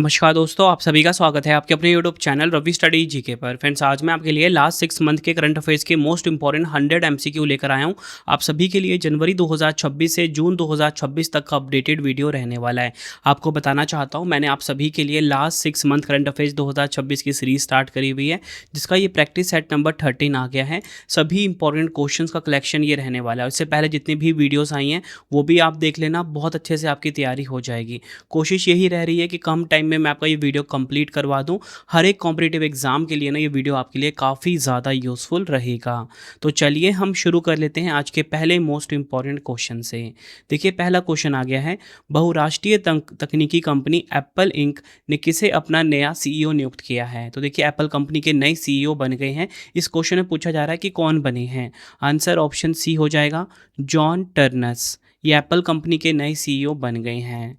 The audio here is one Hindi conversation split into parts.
नमस्कार दोस्तों, आप सभी का स्वागत है आपके अपने YouTube channel Ravi study GK पर। फ्रेंड्स, आज मैं आपके लिए लास्ट 6 मंथ के करंट अफेयर्स के मोस्ट इंपॉर्टेंट 100 एमसीक्यू लेकर आया हूं। आप सभी के लिए जनवरी 2026 से जून 2026 तक का अपडेटेड वीडियो रहने वाला है। आपको बताना चाहता हूं, मैंने आप सभी के लिए लास्ट 6 मंथ करंट अफेयर्स 2026 की सीरीज स्टार्ट करी हुई है, जिसका ये प्रैक्टिस सेट नंबर 13 आ गया है। सभी इंपॉर्टेंट क्वेश्चन का कलेक्शन ये रहने वाला है। इससे पहले जितनी भी वीडियोज़ आई हैं वो भी आप देख लेना, बहुत अच्छे से आपकी तैयारी हो जाएगी। कोशिश यही रह रही है कि कम टाइम में मैं आपका ये वीडियो कंप्लीट करवा दूं। हर एक कॉम्पिटिटिव एग्जाम के लिए ना ये वीडियो आपके लिए काफ़ी ज़्यादा यूज़फुल रहेगा। तो चलिए हम शुरू कर लेते हैं आज के पहले मोस्ट इंपॉर्टेंट क्वेश्चन से। देखिए, पहला क्वेश्चन आ गया है, बहुराष्ट्रीय तकनीकी कंपनी एप्पल इंक ने किसे अपना नया सीईओ नियुक्त किया है। तो देखिए, एप्पल कंपनी के नए सीईओ बन गए हैं। इस क्वेश्चन में पूछा जा रहा है कि कौन बने हैं। आंसर ऑप्शन सी हो जाएगा, जॉन टर्नस। ये एप्पल कंपनी के नए सीईओ बन गए हैं।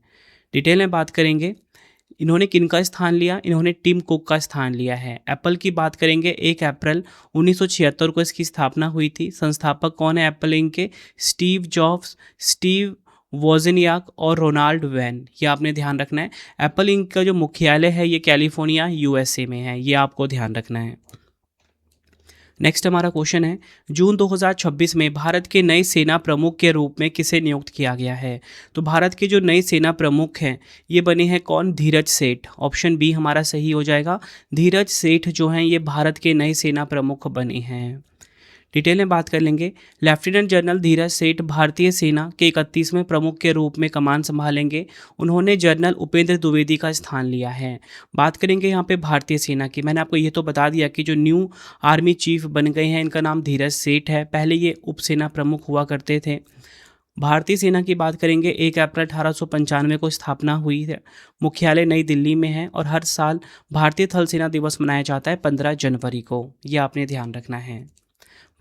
डिटेल में बात करेंगे, इन्होंने किनका स्थान लिया। इन्होंने टिम कुक का स्थान लिया है। एप्पल की बात करेंगे, 1 अप्रैल 1976 को इसकी स्थापना हुई थी। संस्थापक कौन है एप्पल इंक के? स्टीव जॉब्स, स्टीव वोजनियाक और रोनाल्ड वैन। ये आपने ध्यान रखना है। एप्पल इंक का जो मुख्यालय है ये कैलिफोर्निया यूएसए में है, ये आपको ध्यान रखना है। नेक्स्ट हमारा क्वेश्चन है, जून 2026 में भारत के नए सेना प्रमुख के रूप में किसे नियुक्त किया गया है। तो भारत के जो नए सेना प्रमुख हैं ये बने हैं कौन? धीरज सेठ। ऑप्शन बी हमारा सही हो जाएगा। धीरज सेठ जो हैं ये भारत के नए सेना प्रमुख बने हैं। डिटेल में बात कर लेंगे, लेफ्टिनेंट जनरल धीरज सेठ भारतीय सेना के 31वें प्रमुख के रूप में कमान संभालेंगे। उन्होंने जनरल उपेंद्र द्विवेदी का स्थान लिया है। बात करेंगे यहाँ पे भारतीय सेना की। मैंने आपको ये तो बता दिया कि जो न्यू आर्मी चीफ बन गए हैं इनका नाम धीरज सेठ है। पहले ये उपसेना प्रमुख हुआ करते थे। भारतीय सेना की बात करेंगे, 1 अप्रैल 1895 को स्थापना हुई है। मुख्यालय नई दिल्ली में है और हर साल भारतीय थल सेना दिवस मनाया जाता है 15 जनवरी को। ये आपने ध्यान रखना है।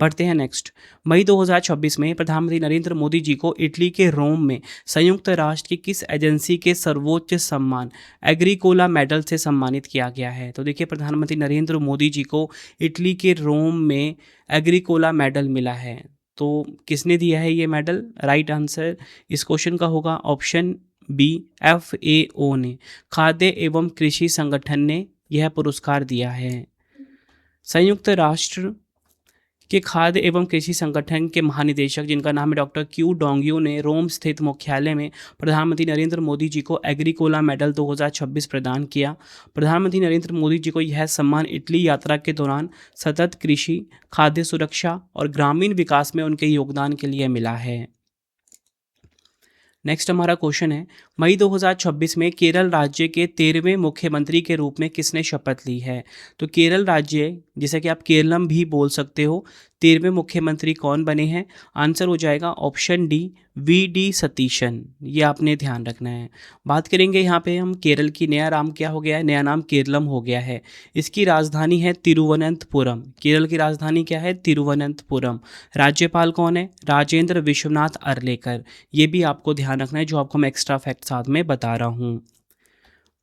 पढ़ते हैं नेक्स्ट। मई 2026 में प्रधानमंत्री नरेंद्र मोदी जी को इटली के रोम में संयुक्त राष्ट्र की किस एजेंसी के सर्वोच्च सम्मान एग्रीकोला मेडल से सम्मानित किया गया है। तो देखिए, प्रधानमंत्री नरेंद्र मोदी जी को इटली के रोम में एग्रीकोला मेडल मिला है। तो किसने दिया है ये मेडल? राइट आंसर इस क्वेश्चन का होगा ऑप्शन बी, FAO ने, खाद्य एवं कृषि संगठन ने यह पुरस्कार दिया है। संयुक्त राष्ट्र के खाद्य एवं कृषि संगठन के महानिदेशक जिनका नाम है डॉक्टर क्यू डोंगयू ने रोम स्थित मुख्यालय में प्रधानमंत्री नरेंद्र मोदी जी को एग्रीकोला मेडल 2026 प्रदान किया। प्रधानमंत्री नरेंद्र मोदी जी को यह सम्मान इटली यात्रा के दौरान सतत कृषि, खाद्य सुरक्षा और ग्रामीण विकास में उनके योगदान के लिए मिला है। नेक्स्ट हमारा क्वेश्चन है, मई 2026 में केरल राज्य के 13वें मुख्यमंत्री के रूप में किसने शपथ ली है। तो केरल राज्य, जिसे कि आप केरलम भी बोल सकते हो, 13वें मुख्यमंत्री कौन बने हैं? आंसर हो जाएगा ऑप्शन डी, VD सतीशन। ये आपने ध्यान रखना है। बात करेंगे यहाँ पे हम केरल की, नया नाम क्या हो गया है? नया नाम केरलम हो गया है। इसकी राजधानी है तिरुवनंतपुरम। केरल की राजधानी क्या है? तिरुवनंतपुरम। राज्यपाल कौन है? राजेंद्र विश्वनाथ अर्लेकर। ये भी आपको ध्यान रखना है, जो आपको मैं एक्स्ट्रा फैक्ट साथ में बता रहा हूँ।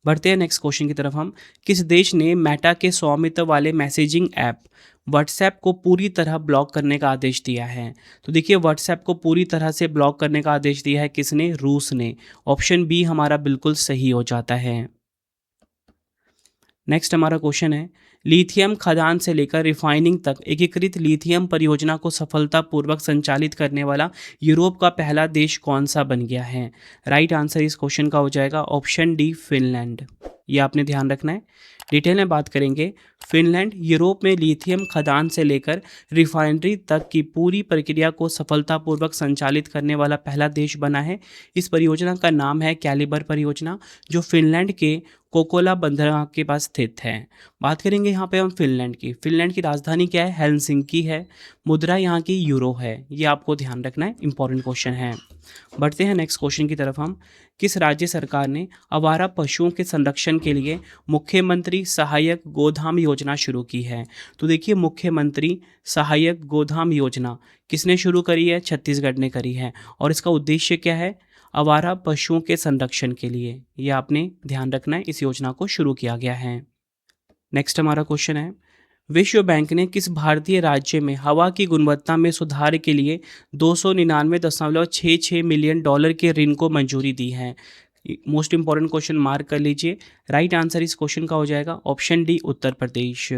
बढ़ते हैं नेक्स्ट क्वेश्चन की तरफ हम। किस देश ने मेटा के स्वामित्व वाले मैसेजिंग ऐप व्हाट्सएप को पूरी तरह ब्लॉक करने का आदेश दिया है। तो देखिए, व्हाट्सएप को पूरी तरह से ब्लॉक करने का आदेश दिया है किसने? रूस ने। ऑप्शन बी हमारा बिल्कुल सही हो जाता है। नेक्स्ट हमारा क्वेश्चन है, लिथियम खदान से लेकर रिफाइनिंग तक एकीकृत लिथियम परियोजना को सफलतापूर्वक संचालित करने वाला यूरोप का पहला देश कौन सा बन गया है। राइट आंसर इस क्वेश्चन का हो जाएगा ऑप्शन डी, फिनलैंड। ये आपने ध्यान रखना है। डिटेल में बात करेंगे, फिनलैंड यूरोप में लिथियम खदान से लेकर रिफाइनरी तक की पूरी प्रक्रिया को सफलतापूर्वक संचालित करने वाला पहला देश बना है। इस परियोजना का नाम है कैलिबर परियोजना, जो फिनलैंड के कोकोला बंदरगाह के पास स्थित है। बात करेंगे यहाँ पे हम फिनलैंड की। फिनलैंड की राजधानी क्या है? हेलसिंकी है। मुद्रा यहाँ की यूरो है। ये आपको ध्यान रखना है, इंपॉर्टेंट क्वेश्चन है। बढ़ते हैं नेक्स्ट क्वेश्चन की तरफ हम। किस राज्य सरकार ने आवारा पशुओं के संरक्षण के लिए मुख्यमंत्री सहायक गोधाम योजना शुरू की है। तो देखिए, मुख्यमंत्री सहायक गोधाम योजना किसने शुरू करी है? छत्तीसगढ़ ने करी है। और इसका उद्देश्य क्या है? आवारा पशुओं के संरक्षण के लिए। ये आपने ध्यान रखना है, इस योजना को शुरू किया गया है। नेक्स्ट हमारा क्वेश्चन है, विश्व बैंक ने किस भारतीय राज्य में हवा की गुणवत्ता में सुधार के लिए $299.66 मिलियन के ऋण को मंजूरी दी है। मोस्ट इंपॉर्टेंट क्वेश्चन मार्क कर लीजिए। राइट आंसर इस क्वेश्चन का हो जाएगा ऑप्शन डी, उत्तर प्रदेश।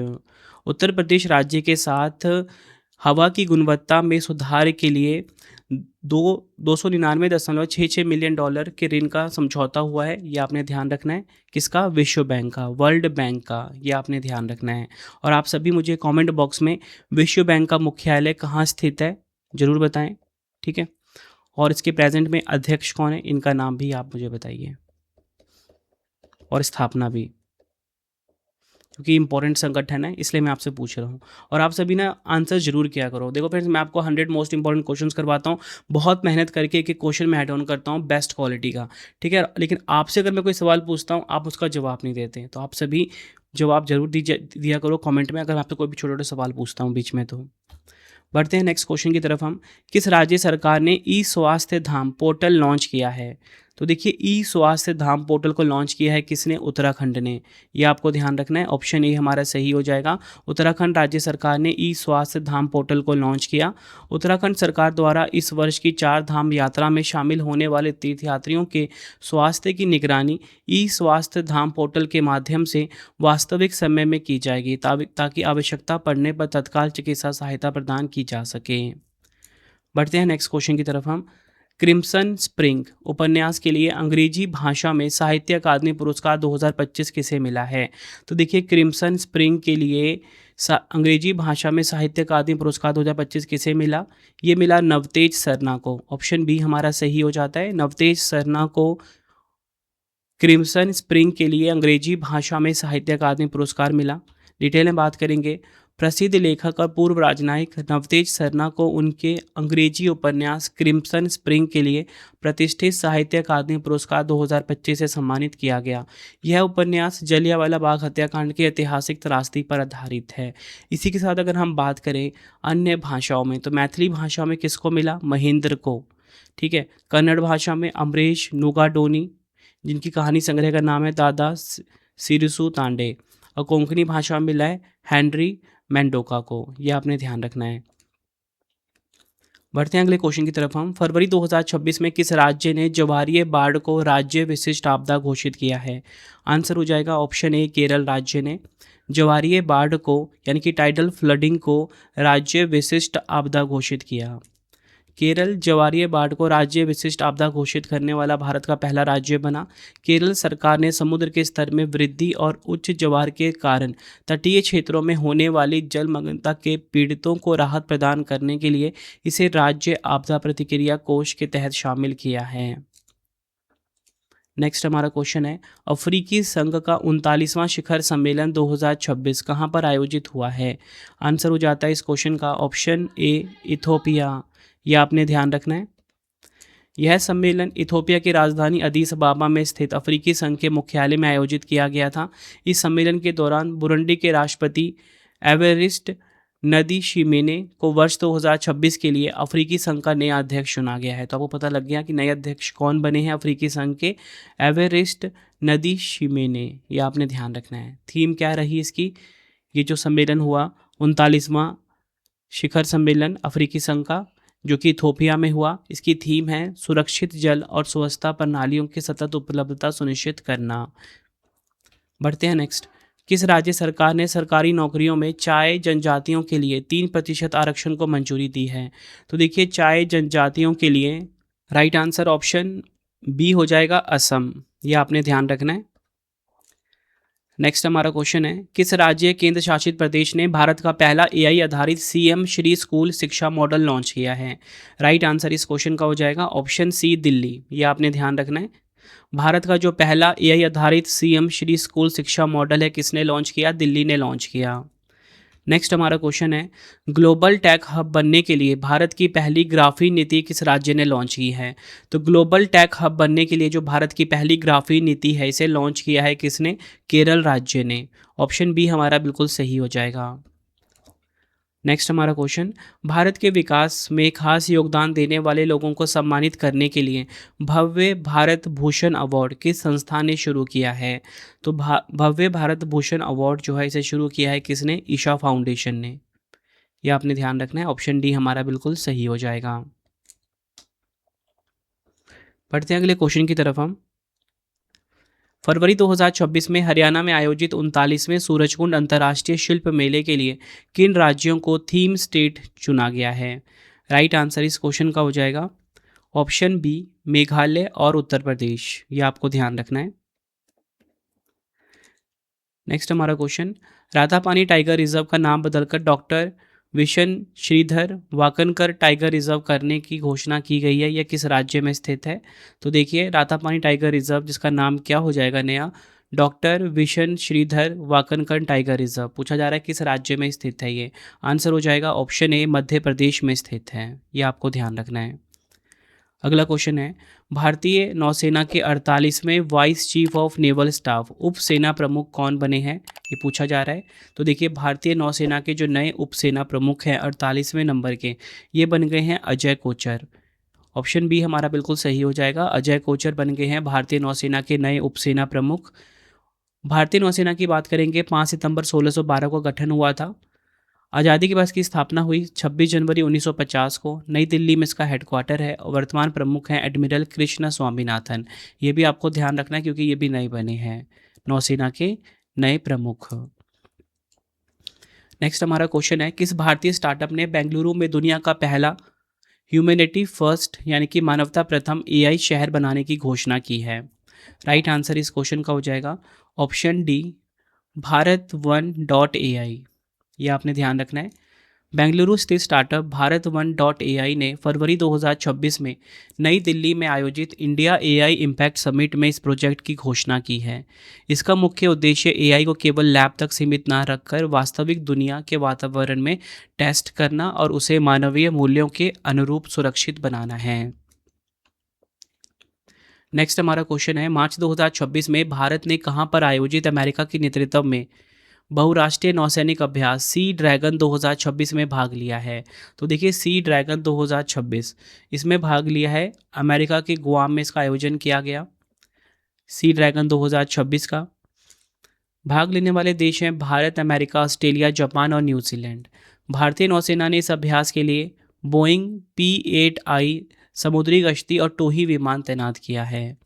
उत्तर प्रदेश राज्य के साथ हवा की गुणवत्ता में सुधार के लिए 299.66 मिलियन डॉलर के ऋण का समझौता हुआ है। ये आपने ध्यान रखना है। किसका? विश्व बैंक का, वर्ल्ड बैंक का। ये आपने ध्यान रखना है। और आप सभी मुझे कमेंट बॉक्स में विश्व बैंक का मुख्यालय कहाँ स्थित है ज़रूर बताएं, ठीक है। और इसके प्रेजेंट में अध्यक्ष कौन है, इनका नाम भी आप मुझे बताइए, और स्थापना भी, क्योंकि इंपॉर्टेंट संगठन है इसलिए मैं आपसे पूछ रहा हूँ। और आप सभी ना आंसर जरूर किया करो। देखो फ्रेंड्स, मैं आपको 100 मोस्ट इंपॉर्टेंट क्वेश्चंस करवाता हूँ, बहुत मेहनत करके एक एक क्वेश्चन में ऐड ऑन करता हूँ बेस्ट क्वालिटी का, ठीक है। लेकिन आपसे अगर मैं कोई सवाल पूछता हूँ, आप उसका जवाब नहीं देते, तो आप सभी जवाब जरूर दिया करो कॉमेंट में, अगर आपसे कोई भी छोटे छोटे सवाल पूछता हूँ बीच में। तो बढ़ते हैं नेक्स्ट क्वेश्चन की तरफ हम। किस राज्य सरकार ने ई स्वास्थ्य धाम पोर्टल लॉन्च किया है? तो देखिए, ई स्वास्थ्य धाम पोर्टल को लॉन्च किया है किसने? उत्तराखंड ने। ये आपको ध्यान रखना है, ऑप्शन ए हमारा सही हो जाएगा। उत्तराखंड राज्य सरकार ने ई स्वास्थ्य धाम पोर्टल को लॉन्च किया। उत्तराखंड सरकार द्वारा इस वर्ष की 4 धाम यात्रा में शामिल होने वाले तीर्थयात्रियों के स्वास्थ्य की निगरानी ई स्वास्थ्य धाम पोर्टल के माध्यम से वास्तविक समय में की जाएगी, ताकि आवश्यकता पड़ने पर तत्काल चिकित्सा सहायता प्रदान की जा सके। बढ़ते हैं नेक्स्ट क्वेश्चन की तरफ हम। क्रिम्सन स्प्रिंग उपन्यास के लिए अंग्रेजी भाषा में साहित्य अकादमी पुरस्कार 2025 किसे मिला है? तो देखिए, क्रिम्सन स्प्रिंग के लिए अंग्रेजी भाषा में साहित्य अकादमी पुरस्कार 2025 किसे मिला? ये मिला नवतेज सरना को। ऑप्शन बी हमारा सही हो जाता है, नवतेज सरना को क्रिम्सन स्प्रिंग के लिए अंग्रेजी भाषा में साहित्य अकादमी पुरस्कार मिला। डिटेल में बात करेंगे। प्रसिद्ध लेखक और पूर्व राजनयिक नवतेज सरना को उनके अंग्रेजी उपन्यास क्रिम्सन स्प्रिंग के लिए प्रतिष्ठित साहित्य अकादमी पुरस्कार 2025 से सम्मानित किया गया। यह उपन्यास जलियांवाला बाग हत्याकांड के ऐतिहासिक त्रासदी पर आधारित है। इसी के साथ अगर हम बात करें अन्य भाषाओं में, तो मैथिली भाषा में किसको मिला? महेंद्र को, ठीक है। कन्नड़ भाषा में अमरीश नुगाडोनी, जिनकी कहानी संग्रह का नाम है दादा सिरसु तांडे। और कोंकणी भाषा में मिला है हेनरी मेंडोका को। यह आपने ध्यान रखना है। बढ़ते हैं अगले क्वेश्चन की तरफ हम। फरवरी 2026 में किस राज्य ने ज्वारीय बाढ़ को राज्य विशिष्ट आपदा घोषित किया है? आंसर हो जाएगा ऑप्शन ए, केरल राज्य ने ज्वारीय बाढ़ को यानी कि टाइडल फ्लडिंग को राज्य विशिष्ट आपदा घोषित किया। केरल ज्वारीय बाढ़ को राज्य विशिष्ट आपदा घोषित करने वाला भारत का पहला राज्य बना। केरल सरकार ने समुद्र के स्तर में वृद्धि और उच्च ज्वार के कारण तटीय क्षेत्रों में होने वाली जलमग्नता के पीड़ितों को राहत प्रदान करने के लिए इसे राज्य आपदा प्रतिक्रिया कोष के तहत शामिल किया है। नेक्स्ट हमारा क्वेश्चन है, अफ्रीकी संघ का 39वां शिखर सम्मेलन 2026 कहाँ पर आयोजित हुआ है? आंसर हो जाता है इस क्वेश्चन का ऑप्शन ए, इथोपिया। यह आपने ध्यान रखना है। यह सम्मेलन इथोपिया की राजधानी अदीस अबाबा में स्थित अफ्रीकी संघ के मुख्यालय में आयोजित किया गया था। इस सम्मेलन के दौरान बुरुंडी के राष्ट्रपति एवरिस्ट नदीशिमेने को वर्ष 2026 के लिए अफ्रीकी संघ का नया अध्यक्ष चुना गया है। तो आपको पता लग गया कि नए अध्यक्ष कौन बने हैं अफ्रीकी संघ के? एवरिस्ट नदीशिमेने। ये आपने ध्यान रखना है। थीम क्या रही इसकी? ये जो सम्मेलन हुआ 39वां शिखर सम्मेलन अफ्रीकी संघ का, जो कि इथोपिया में हुआ, इसकी थीम है सुरक्षित जल और स्वच्छता प्रणालियों की सतत उपलब्धता सुनिश्चित करना। बढ़ते हैं नेक्स्ट। किस राज्य सरकार ने सरकारी नौकरियों में चाय जनजातियों के लिए 3% आरक्षण को मंजूरी दी है? तो देखिए, चाय जनजातियों के लिए राइट आंसर ऑप्शन बी हो जाएगा, असम। यह आपने ध्यान रखना है। नेक्स्ट हमारा क्वेश्चन है, किस राज्य केंद्र शासित प्रदेश ने भारत का पहला एआई आधारित सीएम श्री स्कूल शिक्षा मॉडल लॉन्च किया है? राइट आंसर इस क्वेश्चन का हो जाएगा ऑप्शन सी, दिल्ली। ये आपने ध्यान रखना है। भारत का जो पहला एआई आधारित सीएम श्री स्कूल शिक्षा मॉडल है, किसने लॉन्च किया? दिल्ली ने लॉन्च किया। नेक्स्ट हमारा क्वेश्चन है, ग्लोबल टेक हब बनने के लिए भारत की पहली ग्राफीन नीति किस राज्य ने लॉन्च की है? तो ग्लोबल टेक हब बनने के लिए जो भारत की पहली ग्राफीन नीति है, इसे लॉन्च किया है किसने? केरल राज्य ने। ऑप्शन बी हमारा बिल्कुल सही हो जाएगा। नेक्स्ट हमारा क्वेश्चन, भारत के विकास में खास योगदान देने वाले लोगों को सम्मानित करने के लिए भव्य भारत भूषण अवार्ड किस संस्था ने शुरू किया है? तो भव्य भारत भूषण अवार्ड जो है इसे शुरू किया है किसने? ईशा फाउंडेशन ने। यह आपने ध्यान रखना है। ऑप्शन डी हमारा बिल्कुल सही हो जाएगा। बढ़ते हैं अगले क्वेश्चन की तरफ हम। फरवरी 2026 में हरियाणा में आयोजित 39वें सूरजकुंड अंतर्राष्ट्रीय शिल्प मेले के लिए किन राज्यों को थीम स्टेट चुना गया है? राइट आंसर इस क्वेश्चन का हो जाएगा ऑप्शन बी मेघालय और उत्तर प्रदेश। ये आपको ध्यान रखना है। नेक्स्ट हमारा क्वेश्चन, राधापानी टाइगर रिजर्व का नाम बदलकर doctor Vishan Shridhar Wakankar tiger reserve करने की घोषणा की गई है। यह किस राज्य में स्थित है? तो देखिए राधापानी टाइगर रिजर्व जिसका नाम क्या हो जाएगा नया, doctor Vishan Shridhar Wakankar tiger reserve. पूछा जा रहा है किस राज्य में स्थित है ये? आंसर हो जाएगा ऑप्शन ए मध्य प्रदेश में स्थित है। ये आपको ध्यान रखना है। अगला क्वेश्चन है, भारतीय नौसेना के 48वें vice chief of naval staff उप सेना प्रमुख कौन बने हैं? ये पूछा जा रहा है। तो देखिए भारतीय नौसेना के जो नए उप सेना प्रमुख हैं 48वें नंबर के, ये बन गए हैं अजय कोचर। ऑप्शन बी हमारा बिल्कुल सही हो जाएगा, अजय कोचर बन गए हैं भारतीय नौसेना के नए उप सेना प्रमुख। भारतीय नौसेना की बात करेंगे 5 सितंबर 1612 को गठन हुआ था। आज़ादी के बाद इसकी स्थापना हुई 26 जनवरी 1950 को। नई दिल्ली में इसका हेडक्वार्टर है और वर्तमान प्रमुख हैं एडमिरल कृष्ण स्वामीनाथन। ये भी आपको ध्यान रखना है क्योंकि ये भी नए बने हैं नौसेना के नए प्रमुख। नेक्स्ट हमारा क्वेश्चन है, किस भारतीय स्टार्टअप ने बेंगलुरु में दुनिया का पहला ह्यूमैनिटी फर्स्ट यानी कि मानवता प्रथम एआई शहर बनाने की घोषणा की है? राइट आंसर इस क्वेश्चन का हो जाएगा option D Bharat one dot A I. ये आपने ध्यान रखना है। बेंगलुरु स्थित startup Bharat one dot A I ने फरवरी 2026 में नई दिल्ली में आयोजित इंडिया एआई इम्पैक्ट समिट में इस प्रोजेक्ट की घोषणा की है। इसका मुख्य उद्देश्य एआई को केवल लैब तक सीमित ना रखकर वास्तविक दुनिया के वातावरण में टेस्ट करना और उसे मानवीय मूल्यों के अनुरूप सुरक्षित बनाना है। नेक्स्ट हमारा क्वेश्चन है, मार्च 2026 में भारत ने कहां पर आयोजित अमेरिका के नेतृत्व में बहुराष्ट्रीय नौसैनिक अभ्यास सी ड्रैगन 2026 में भाग लिया है? तो देखिए सी ड्रैगन 2026 इसमें भाग लिया है अमेरिका के गुआम में इसका आयोजन किया गया। सी ड्रैगन 2026 का भाग लेने वाले देश हैं भारत, अमेरिका, ऑस्ट्रेलिया, जापान और न्यूजीलैंड। भारतीय नौसेना ने इस अभ्यास के लिए बोइंग P-8I समुद्री गश्ती और टोही विमान तैनात किया है।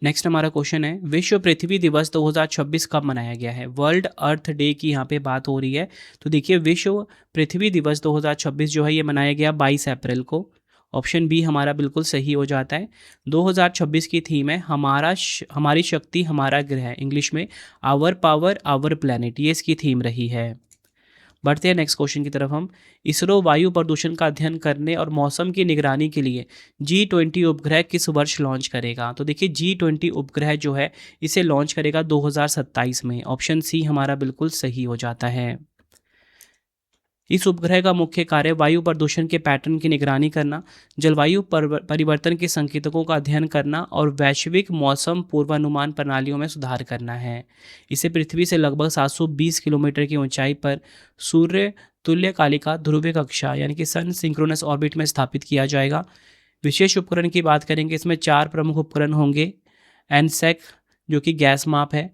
नेक्स्ट हमारा क्वेश्चन है, विश्व पृथ्वी दिवस 2026 कब मनाया गया है? वर्ल्ड अर्थ डे की यहाँ पे बात हो रही है। तो देखिए विश्व पृथ्वी दिवस 2026 जो है ये मनाया गया 22 अप्रैल को। ऑप्शन बी हमारा बिल्कुल सही हो जाता है। 2026 की थीम है हमारी शक्ति हमारा ग्रह, इंग्लिश में आवर पावर आवर प्लैनेट, ये इसकी थीम रही है। बढ़ते हैं नेक्स्ट क्वेश्चन की तरफ हम। इसरो वायु प्रदूषण का अध्ययन करने और मौसम की निगरानी के लिए G20 उपग्रह किस वर्ष लॉन्च करेगा? तो देखिए G20 उपग्रह जो है इसे लॉन्च करेगा 2027 में। ऑप्शन सी हमारा बिल्कुल सही हो जाता है। इस उपग्रह का मुख्य कार्य वायु प्रदूषण के पैटर्न की निगरानी करना, जलवायु परिवर्तन के संकेतकों का अध्ययन करना और वैश्विक मौसम पूर्वानुमान प्रणालियों में सुधार करना है। इसे पृथ्वी से लगभग 720 किलोमीटर की ऊंचाई पर सूर्य तुल्यकालिका ध्रुवीय कक्षा यानी कि सन सिंक्रोनस ऑर्बिट में स्थापित किया जाएगा। विशेष उपकरण की बात करेंगे, इसमें 4 प्रमुख उपकरण होंगे। एनसेक जो कि गैस माप है,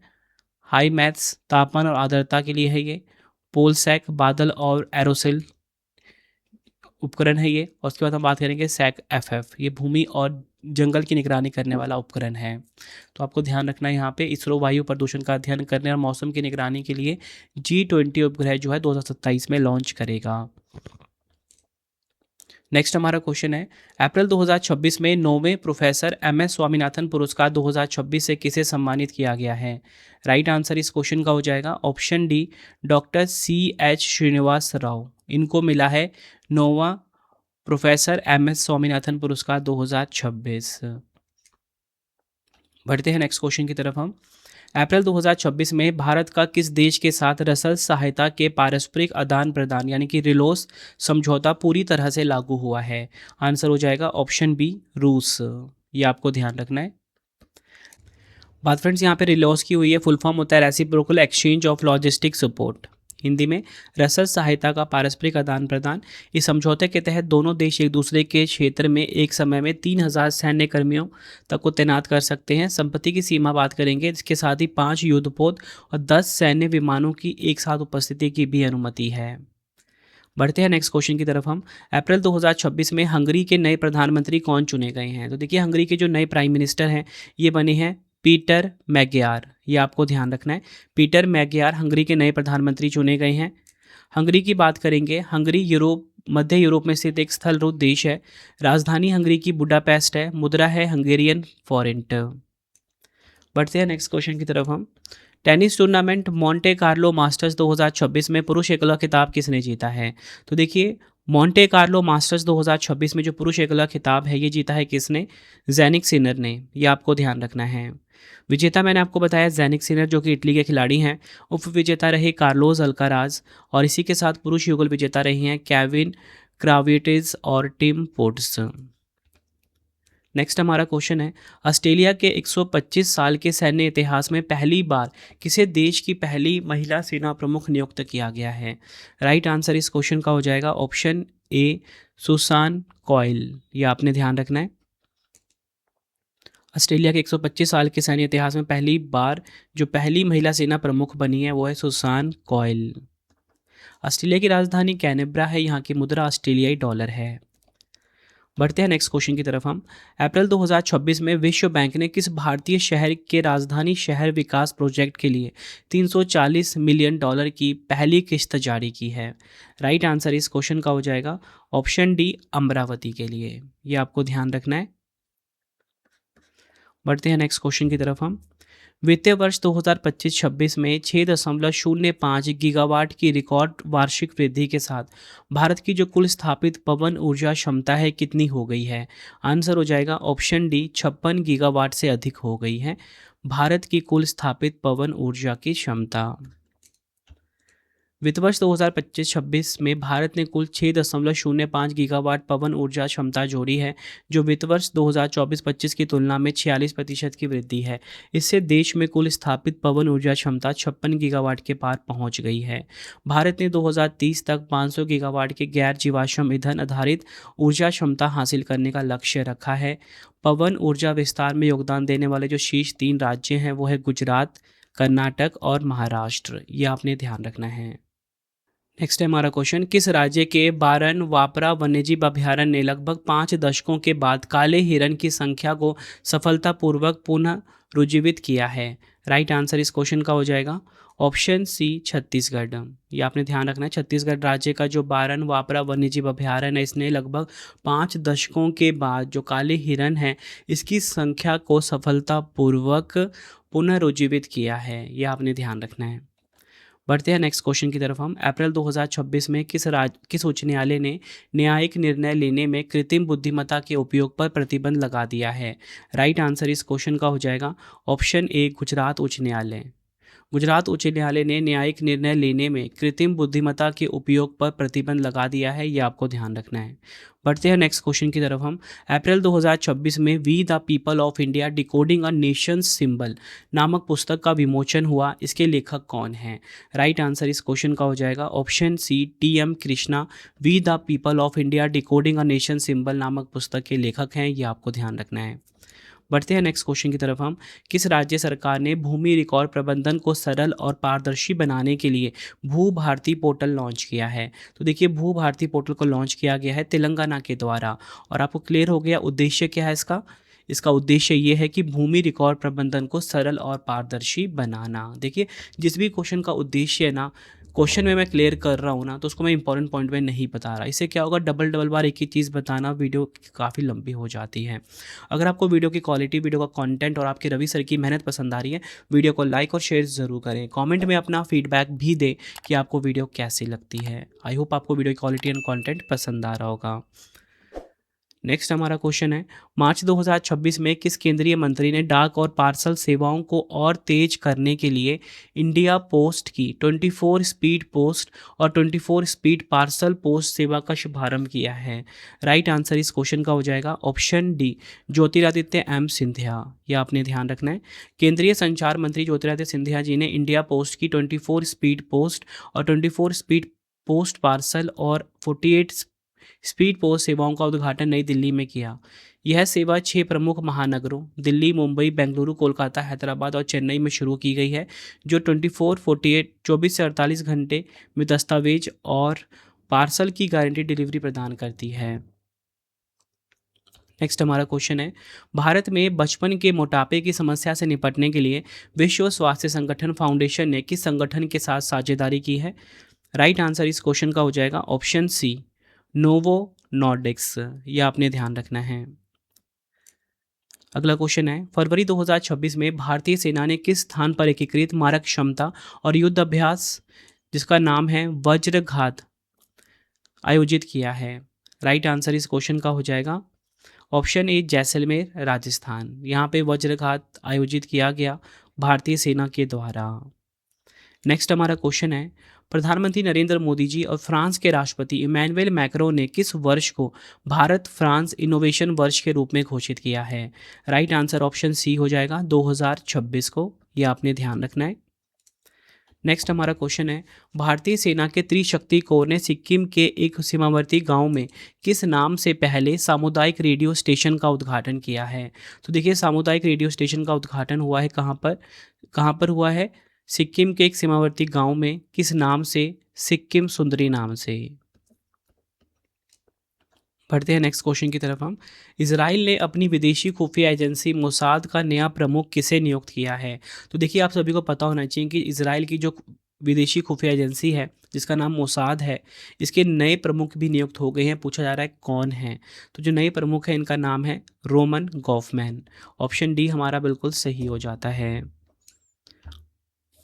हाई मैथ्स तापमान और आर्द्रता के लिए है ये, पोलसैक बादल और एरोसिल उपकरण है ये, और उसके बाद हम बात करेंगे सैक FF, ये भूमि और जंगल की निगरानी करने वाला उपकरण है। तो आपको ध्यान रखना है यहाँ पे इसरो वायु प्रदूषण का अध्ययन करने और मौसम की निगरानी के लिए G20 उपग्रह जो है 2027 में लॉन्च करेगा। नेक्स्ट हमारा क्वेश्चन है, अप्रैल 2026 में 9वें प्रोफेसर MS स्वामीनाथन पुरस्कार 2026 से किसे सम्मानित किया गया है? राइट आंसर इस क्वेश्चन का हो जाएगा option D doctor CH Srinivas Rao. इनको मिला है 9वां प्रोफेसर MS स्वामीनाथन पुरस्कार 2026। बढ़ते हैं नेक्स्ट क्वेश्चन की तरफ हम। अप्रैल 2026 में भारत का किस देश के साथ रसद सहायता के पारस्परिक आदान प्रदान यानी कि रिलोस समझौता पूरी तरह से लागू हुआ है? आंसर हो जाएगा ऑप्शन बी रूस। ये आपको ध्यान रखना है। बात फ्रेंड्स यहाँ पे रिलोस की हुई है, फुल फॉर्म होता है reciprocal exchange of logistic support, Hindi में रसद सहायता का पारस्परिक आदान प्रदान। इस समझौते के तहत दोनों देश एक दूसरे के क्षेत्र में एक समय में 3000 सैन्य कर्मियों तक को तैनात कर सकते हैं। संपत्ति की सीमा बात करेंगे, इसके साथ ही 5 युद्धपोत और 10 सैन्य विमानों की एक साथ उपस्थिति की भी अनुमति है। बढ़ते हैं नेक्स्ट क्वेश्चन की तरफ हम। अप्रैल 2026 में हंगरी के नए प्रधानमंत्री कौन चुने गए हैं? तो देखिए हंगरी के जो नए प्राइम मिनिस्टर हैं ये बने हैं पीटर मैग्यार। ये आपको ध्यान रखना है, पीटर मैग्यार हंगरी के नए प्रधानमंत्री चुने गए हैं। हंगरी की बात करेंगे, हंगरी यूरोप मध्य यूरोप में स्थित एक स्थलरूप देश है। राजधानी हंगरी की बुडापेस्ट है। मुद्रा है हंगेरियन फॉरेंट। बढ़ते हैं नेक्स्ट क्वेश्चन की तरफ हम। Tennis tournament Monte Carlo masters 2026 में पुरुष एकल खिताब किसने जीता है? तो देखिए मोंटे कार्लो मास्टर्स 2026 में जो पुरुष एकल खिताब है ये जीता है किसने? ज़ैनिक सिनर ने। ये आपको ध्यान रखना है। विजेता मैंने आपको बताया ज़ैनिक सिनर जो कि इटली के खिलाड़ी हैं। उप विजेता रहे कार्लोस अल्काराज और इसी के साथ पुरुष युगल विजेता रही हैं केविन क्राविटिज और टिम पोट्स। नेक्स्ट हमारा क्वेश्चन है, ऑस्ट्रेलिया के 125 साल के सैन्य इतिहास में पहली बार किसे देश की पहली महिला सेना प्रमुख नियुक्त किया गया है? राइट आंसर इस क्वेश्चन का हो जाएगा ऑप्शन ए सुसान कॉयल। ये आपने ध्यान रखना है। ऑस्ट्रेलिया के 125 साल के सैन्य इतिहास में पहली बार जो पहली महिला सेना प्रमुख बनी है वो है सुसान कॉयल। ऑस्ट्रेलिया की राजधानी कैनबरा है। यहाँ की मुद्रा ऑस्ट्रेलियाई डॉलर है। बढ़ते हैं नेक्स्ट क्वेश्चन की तरफ हम। अप्रैल 2026 में विश्व बैंक ने किस भारतीय शहर के राजधानी शहर विकास प्रोजेक्ट के लिए 340 मिलियन डॉलर की पहली किस्त जारी की है? राइट आंसर इस क्वेश्चन का हो जाएगा ऑप्शन डी अमरावती के लिए। ये आपको ध्यान रखना है। बढ़ते हैं नेक्स्ट क्वेश्चन की तरफ हम। वित्तीय वर्ष 2025-26 में 6.05 गीगावाट की रिकॉर्ड वार्षिक वृद्धि के साथ भारत की जो कुल स्थापित पवन ऊर्जा क्षमता है कितनी हो गई है? आंसर हो जाएगा ऑप्शन डी 56 गीगावाट से अधिक हो गई है भारत की कुल स्थापित पवन ऊर्जा की क्षमता। वित्त वर्ष 2025-26 में भारत ने कुल 6.05 गीगावाट पवन ऊर्जा क्षमता जोड़ी है जो वित्त वर्ष 2024-25 की तुलना में 46% की वृद्धि है। इससे देश में कुल स्थापित पवन ऊर्जा क्षमता 56 गीगावाट के पार पहुंच गई है। भारत ने 2030 तक 500 गीगावाट के गैर जीवाश्म ईंधन आधारित ऊर्जा क्षमता हासिल करने का लक्ष्य रखा है। पवन ऊर्जा विस्तार में योगदान देने वाले जो शीर्ष 3 राज्य हैं वो है गुजरात, कर्नाटक और महाराष्ट्र। ये आपने ध्यान रखना है। नेक्स्ट है हमारा क्वेश्चन, किस राज्य के बारन वापरा वन्यजीव अभयारण्य ने लगभग 5 दशकों के बाद काले हिरन की संख्या को सफलतापूर्वक पुनः रुजीवित किया है? राइट आंसर इस क्वेश्चन का हो जाएगा ऑप्शन सी छत्तीसगढ़। ये आपने ध्यान रखना है। छत्तीसगढ़ राज्य का जो बारन वापरा वन्यजीव अभयारण्य है इसने लगभग 5 दशकों के बाद जो काले हिरन है इसकी संख्या को सफलतापूर्वक पुनर्जीवित किया है। ये आपने ध्यान रखना है। बढ़ते हैं नेक्स्ट क्वेश्चन की तरफ हम। अप्रैल 2026 में किस उच्च न्यायालय ने न्यायिक निर्णय लेने में कृत्रिम बुद्धिमत्ता के उपयोग पर प्रतिबंध लगा दिया है? राइट आंसर इस क्वेश्चन का हो जाएगा ऑप्शन ए गुजरात उच्च न्यायालय। गुजरात उच्च न्यायालय ने न्यायिक निर्णय लेने में कृत्रिम बुद्धिमत्ता के उपयोग पर प्रतिबंध लगा दिया है। ये आपको ध्यान रखना है। बढ़ते हैं नेक्स्ट क्वेश्चन की तरफ हम। अप्रैल 2026 में we the people of India decoding a nations symbol नामक पुस्तक का विमोचन हुआ। इसके लेखक कौन हैं? राइट आंसर इस क्वेश्चन का हो जाएगा option C T M. Krishna. We the people of India decoding a nation symbol नामक पुस्तक के लेखक हैं। ये आपको ध्यान रखना है। बढ़ते हैं नेक्स्ट क्वेश्चन की तरफ हम। किस राज्य सरकार ने भूमि रिकॉर्ड प्रबंधन को सरल और पारदर्शी बनाने के लिए भू भारती पोर्टल लॉन्च किया है? तो देखिए भू भारती पोर्टल को लॉन्च किया गया है तेलंगाना के द्वारा। और आपको क्लियर हो गया उद्देश्य क्या है इसका? इसका उद्देश्य ये है कि भूमि रिकॉर्ड प्रबंधन को सरल और पारदर्शी बनाना। देखिए जिस भी क्वेश्चन का उद्देश्य है ना क्वेश्चन में मैं क्लियर कर रहा हूँ ना तो उसको मैं इंपॉर्टेंट पॉइंट में नहीं बता रहा। इससे क्या होगा डबल बार एक ही चीज़ बताना वीडियो काफ़ी लंबी हो जाती है। अगर आपको वीडियो की क्वालिटी, वीडियो का कंटेंट और आपके रवि सर की मेहनत पसंद आ रही है वीडियो को लाइक और शेयर ज़रूर करें। कमेंट में अपना फीडबैक भी दें कि आपको वीडियो कैसी लगती है। आई होप आपको वीडियो की क्वालिटी एंड कंटेंट पसंद आ रहा होगा। नेक्स्ट हमारा क्वेश्चन है, मार्च 2026 में किस केंद्रीय मंत्री ने डाक और पार्सल सेवाओं को और तेज करने के लिए इंडिया पोस्ट की 24 स्पीड पोस्ट और 24 स्पीड पार्सल पोस्ट सेवा का शुभारंभ किया है? राइट आंसर इस क्वेश्चन का हो जाएगा option D Jyotiraditya M Scindia. यह आपने ध्यान रखना है। केंद्रीय संचार मंत्री ज्योतिरादित्य सिंधिया जी ने इंडिया पोस्ट की 24 स्पीड पोस्ट और 24 स्पीड पोस्ट पार्सल और 48 स्पीड पोस्ट सेवाओं का उद्घाटन नई दिल्ली में किया। यह सेवा 6 प्रमुख महानगरों दिल्ली, मुंबई, बेंगलुरु, कोलकाता, हैदराबाद और चेन्नई में शुरू की गई है जो 24 से 48 घंटे में दस्तावेज और पार्सल की गारंटी डिलीवरी प्रदान करती है? नेक्स्ट हमारा क्वेश्चन है, भारत में बचपन के मोटापे की समस्या से निपटने के लिए विश्व स्वास्थ्य संगठन फाउंडेशन ने किस संगठन के साथ साझेदारी की है? राइट आंसर इस क्वेश्चन का हो जाएगा ऑप्शन सी, नोवो नॉर्डिक्स। ये आपने ध्यान रखना है। अगला क्वेश्चन है, फरवरी 2026 में भारतीय सेना ने किस स्थान पर एकीकृत मारक क्षमता और युद्ध अभ्यास जिसका नाम है वज्रघात आयोजित किया है? राइट आंसर इस क्वेश्चन का हो जाएगा ऑप्शन ए, जैसलमेर राजस्थान। यहाँ पे वज्रघात आयोजित किया गया भारतीय सेना के द्वारा। नेक्स्ट हमारा क्वेश्चन है, प्रधानमंत्री नरेंद्र मोदी जी और फ्रांस के राष्ट्रपति इमैनुअल मैक्रों ने किस वर्ष को भारत फ्रांस इनोवेशन वर्ष के रूप में घोषित किया है? राइट आंसर ऑप्शन सी हो जाएगा 2026 को। यह आपने ध्यान रखना है। नेक्स्ट हमारा क्वेश्चन है, भारतीय सेना के त्रिशक्ति कोर ने सिक्किम के एक सीमावर्ती गांव में किस नाम से पहले सामुदायिक रेडियो स्टेशन का उद्घाटन किया है? तो देखिए, सामुदायिक रेडियो स्टेशन का उद्घाटन हुआ है कहाँ पर हुआ है? सिक्किम के एक सीमावर्ती गांव में। किस नाम से? सिक्किम सुंदरी नाम से। बढ़ते हैं नेक्स्ट क्वेश्चन की तरफ हम। इसराइल ने अपनी विदेशी खुफिया एजेंसी मोसाद का नया प्रमुख किसे नियुक्त किया है? तो देखिए, आप सभी को पता होना चाहिए कि इसराइल की जो विदेशी खुफिया एजेंसी है जिसका नाम मोसाद है, इसके नए प्रमुख भी नियुक्त हो गए हैं। पूछा जा रहा है कौन है? तो जो नए प्रमुख हैं इनका नाम है रोमन गॉफमैन। ऑप्शन डी हमारा बिल्कुल सही हो जाता है।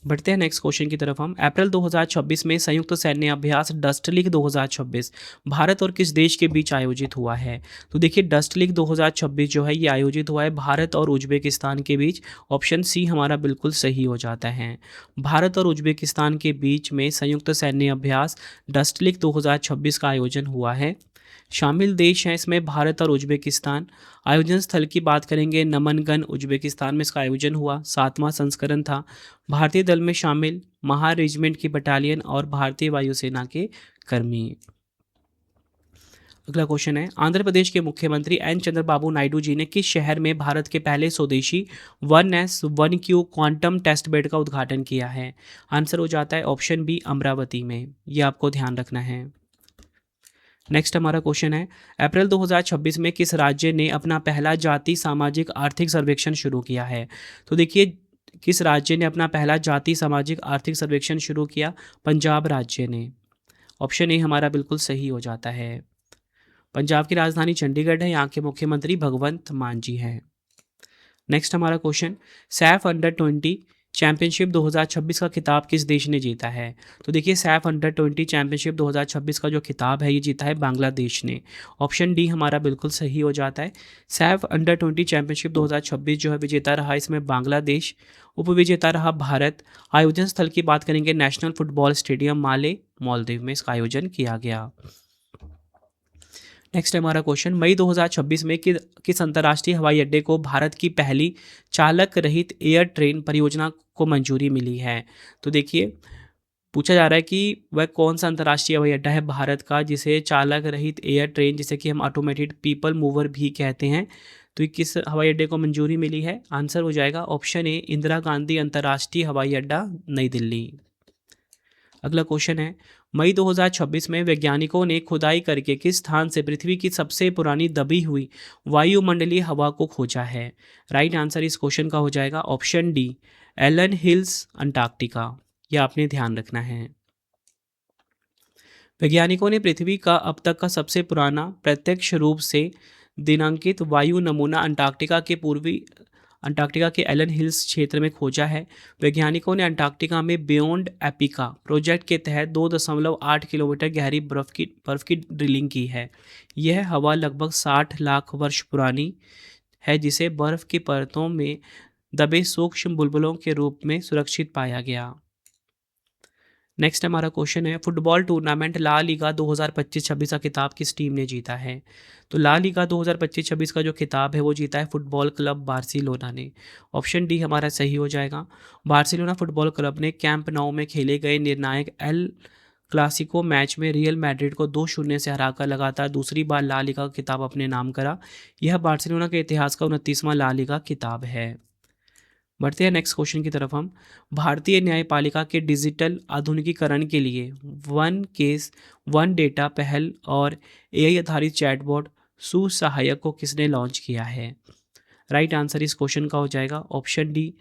बढ़ते हैं नेक्स्ट क्वेश्चन की तरफ हम। अप्रैल 2026 में संयुक्त सैन्य अभ्यास डस्ट लीग 2026 भारत और किस देश के बीच आयोजित हुआ है? तो देखिए, डस्ट लीग 2026 जो है ये आयोजित हुआ है भारत और उज्बेकिस्तान के बीच। ऑप्शन सी हमारा बिल्कुल सही हो जाता है। भारत और उज्बेकिस्तान के बीच में संयुक्त सैन्य अभ्यास डस्ट लीग 2026 का आयोजन हुआ है। शामिल देश हैं इसमें भारत और उज्बेकिस्तान। आयोजन स्थल की बात करेंगे, नमनगन उज्बेकिस्तान में इसका आयोजन हुआ। 7वां संस्करण था। भारतीय दल में शामिल महा रेजिमेंट की बटालियन और भारतीय वायुसेना के कर्मी। अगला क्वेश्चन है, आंध्र प्रदेश के मुख्यमंत्री एन चंद्रबाबू नायडू जी ने किस शहर में भारत के पहले स्वदेशी 1S1Q क्वांटम टेस्ट बेड का उद्घाटन किया है? आंसर हो जाता है ऑप्शन बी, अमरावती में। यह आपको ध्यान रखना है। नेक्स्ट हमारा क्वेश्चन है, अप्रैल 2026 में किस राज्य ने अपना पहला जाति सामाजिक आर्थिक सर्वेक्षण शुरू किया है? तो देखिए, किस राज्य ने अपना पहला जाति सामाजिक आर्थिक सर्वेक्षण शुरू किया? पंजाब राज्य ने। ऑप्शन ए हमारा बिल्कुल सही हो जाता है। पंजाब की राजधानी चंडीगढ़ है। यहाँ के मुख्यमंत्री भगवंत मान जी हैं। नेक्स्ट हमारा क्वेश्चन, सैफ अंडर-20 चैंपियनशिप 2026 का खिताब किस देश ने जीता है? तो देखिए, सैफ अंडर-20 चैंपियनशिप 2026 का जो खिताब है ये जीता है बांग्लादेश ने। ऑप्शन डी हमारा बिल्कुल सही हो जाता है। सैफ अंडर-20 चैंपियनशिप 2026 जो है विजेता रहा इसमें बांग्लादेश, उपविजेता रहा भारत। आयोजन स्थल की बात करेंगे, नेशनल फुटबॉल स्टेडियम माले, मालदीव में इसका आयोजन किया गया। नेक्स्ट हमारा क्वेश्चन, मई 2026 में किस अंतर्राष्ट्रीय हवाई अड्डे को भारत की पहली चालक रहित एयर ट्रेन परियोजना को मंजूरी मिली है? तो देखिए, पूछा जा रहा है कि वह कौन सा अंतर्राष्ट्रीय हवाई अड्डा है भारत का जिसे चालक रहित एयर ट्रेन, जिसे कि हम ऑटोमेटेड पीपल मूवर भी कहते हैं, तो ये किस हवाई अड्डे को मंजूरी मिली है? आंसर हो जाएगा ऑप्शन ए, इंदिरा गांधी अंतर्राष्ट्रीय हवाई अड्डा, नई दिल्ली। अगला क्वेश्चन है, मई 2026 में वैज्ञानिकों ने खुदाई करके किस स्थान से पृथ्वी की सबसे पुरानी दबी हुई वायुमंडलीय हवा को खोजा है? राइट आंसर इस क्वेश्चन का हो जाएगा option D, Allen Hills, Antarctica. यह आपने ध्यान रखना है। वैज्ञानिकों ने पृथ्वी का अब तक का सबसे पुराना प्रत्यक्ष रूप से दिनांकित वायु नमूना अंटार्कटिका के एलन हिल्स क्षेत्र में खोजा है। वैज्ञानिकों ने अंटार्कटिका में बियॉन्ड एपिका प्रोजेक्ट के तहत 2.8 किलोमीटर गहरी बर्फ की ड्रिलिंग की है। यह हवा लगभग 60 लाख वर्ष पुरानी है, जिसे बर्फ की परतों में दबे सूक्ष्म बुलबुलों के रूप में सुरक्षित पाया गया। नेक्स्ट हमारा क्वेश्चन है, फुटबॉल टूर्नामेंट ला लीगा 2025-26 का खिताब किस टीम ने जीता है? तो ला लीगा 2025-26 का जो खिताब है वो जीता है फुटबॉल क्लब बार्सिलोना ने। ऑप्शन डी हमारा सही हो जाएगा। बार्सिलोना फुटबॉल क्लब ने कैंप नाउ में खेले गए निर्णायक एल क्लासिको मैच में रियल मैड्रिड को 2-0 से हराकर लगातार दूसरी बार ला लीगा का खिताब अपने नाम करा। यह बार्सिलोना के इतिहास का 29वां ला लीगा खिताब है। बढ़ते हैं नेक्स्ट क्वेश्चन की तरफ हम। भारतीय न्यायपालिका के डिजिटल आधुनिकीकरण के लिए वन केस वन डेटा पहल और एआई आधारित चैटबॉट सुसहायक को किसने लॉन्च किया है? राइट आंसर इस क्वेश्चन का हो जाएगा ऑप्शन डी,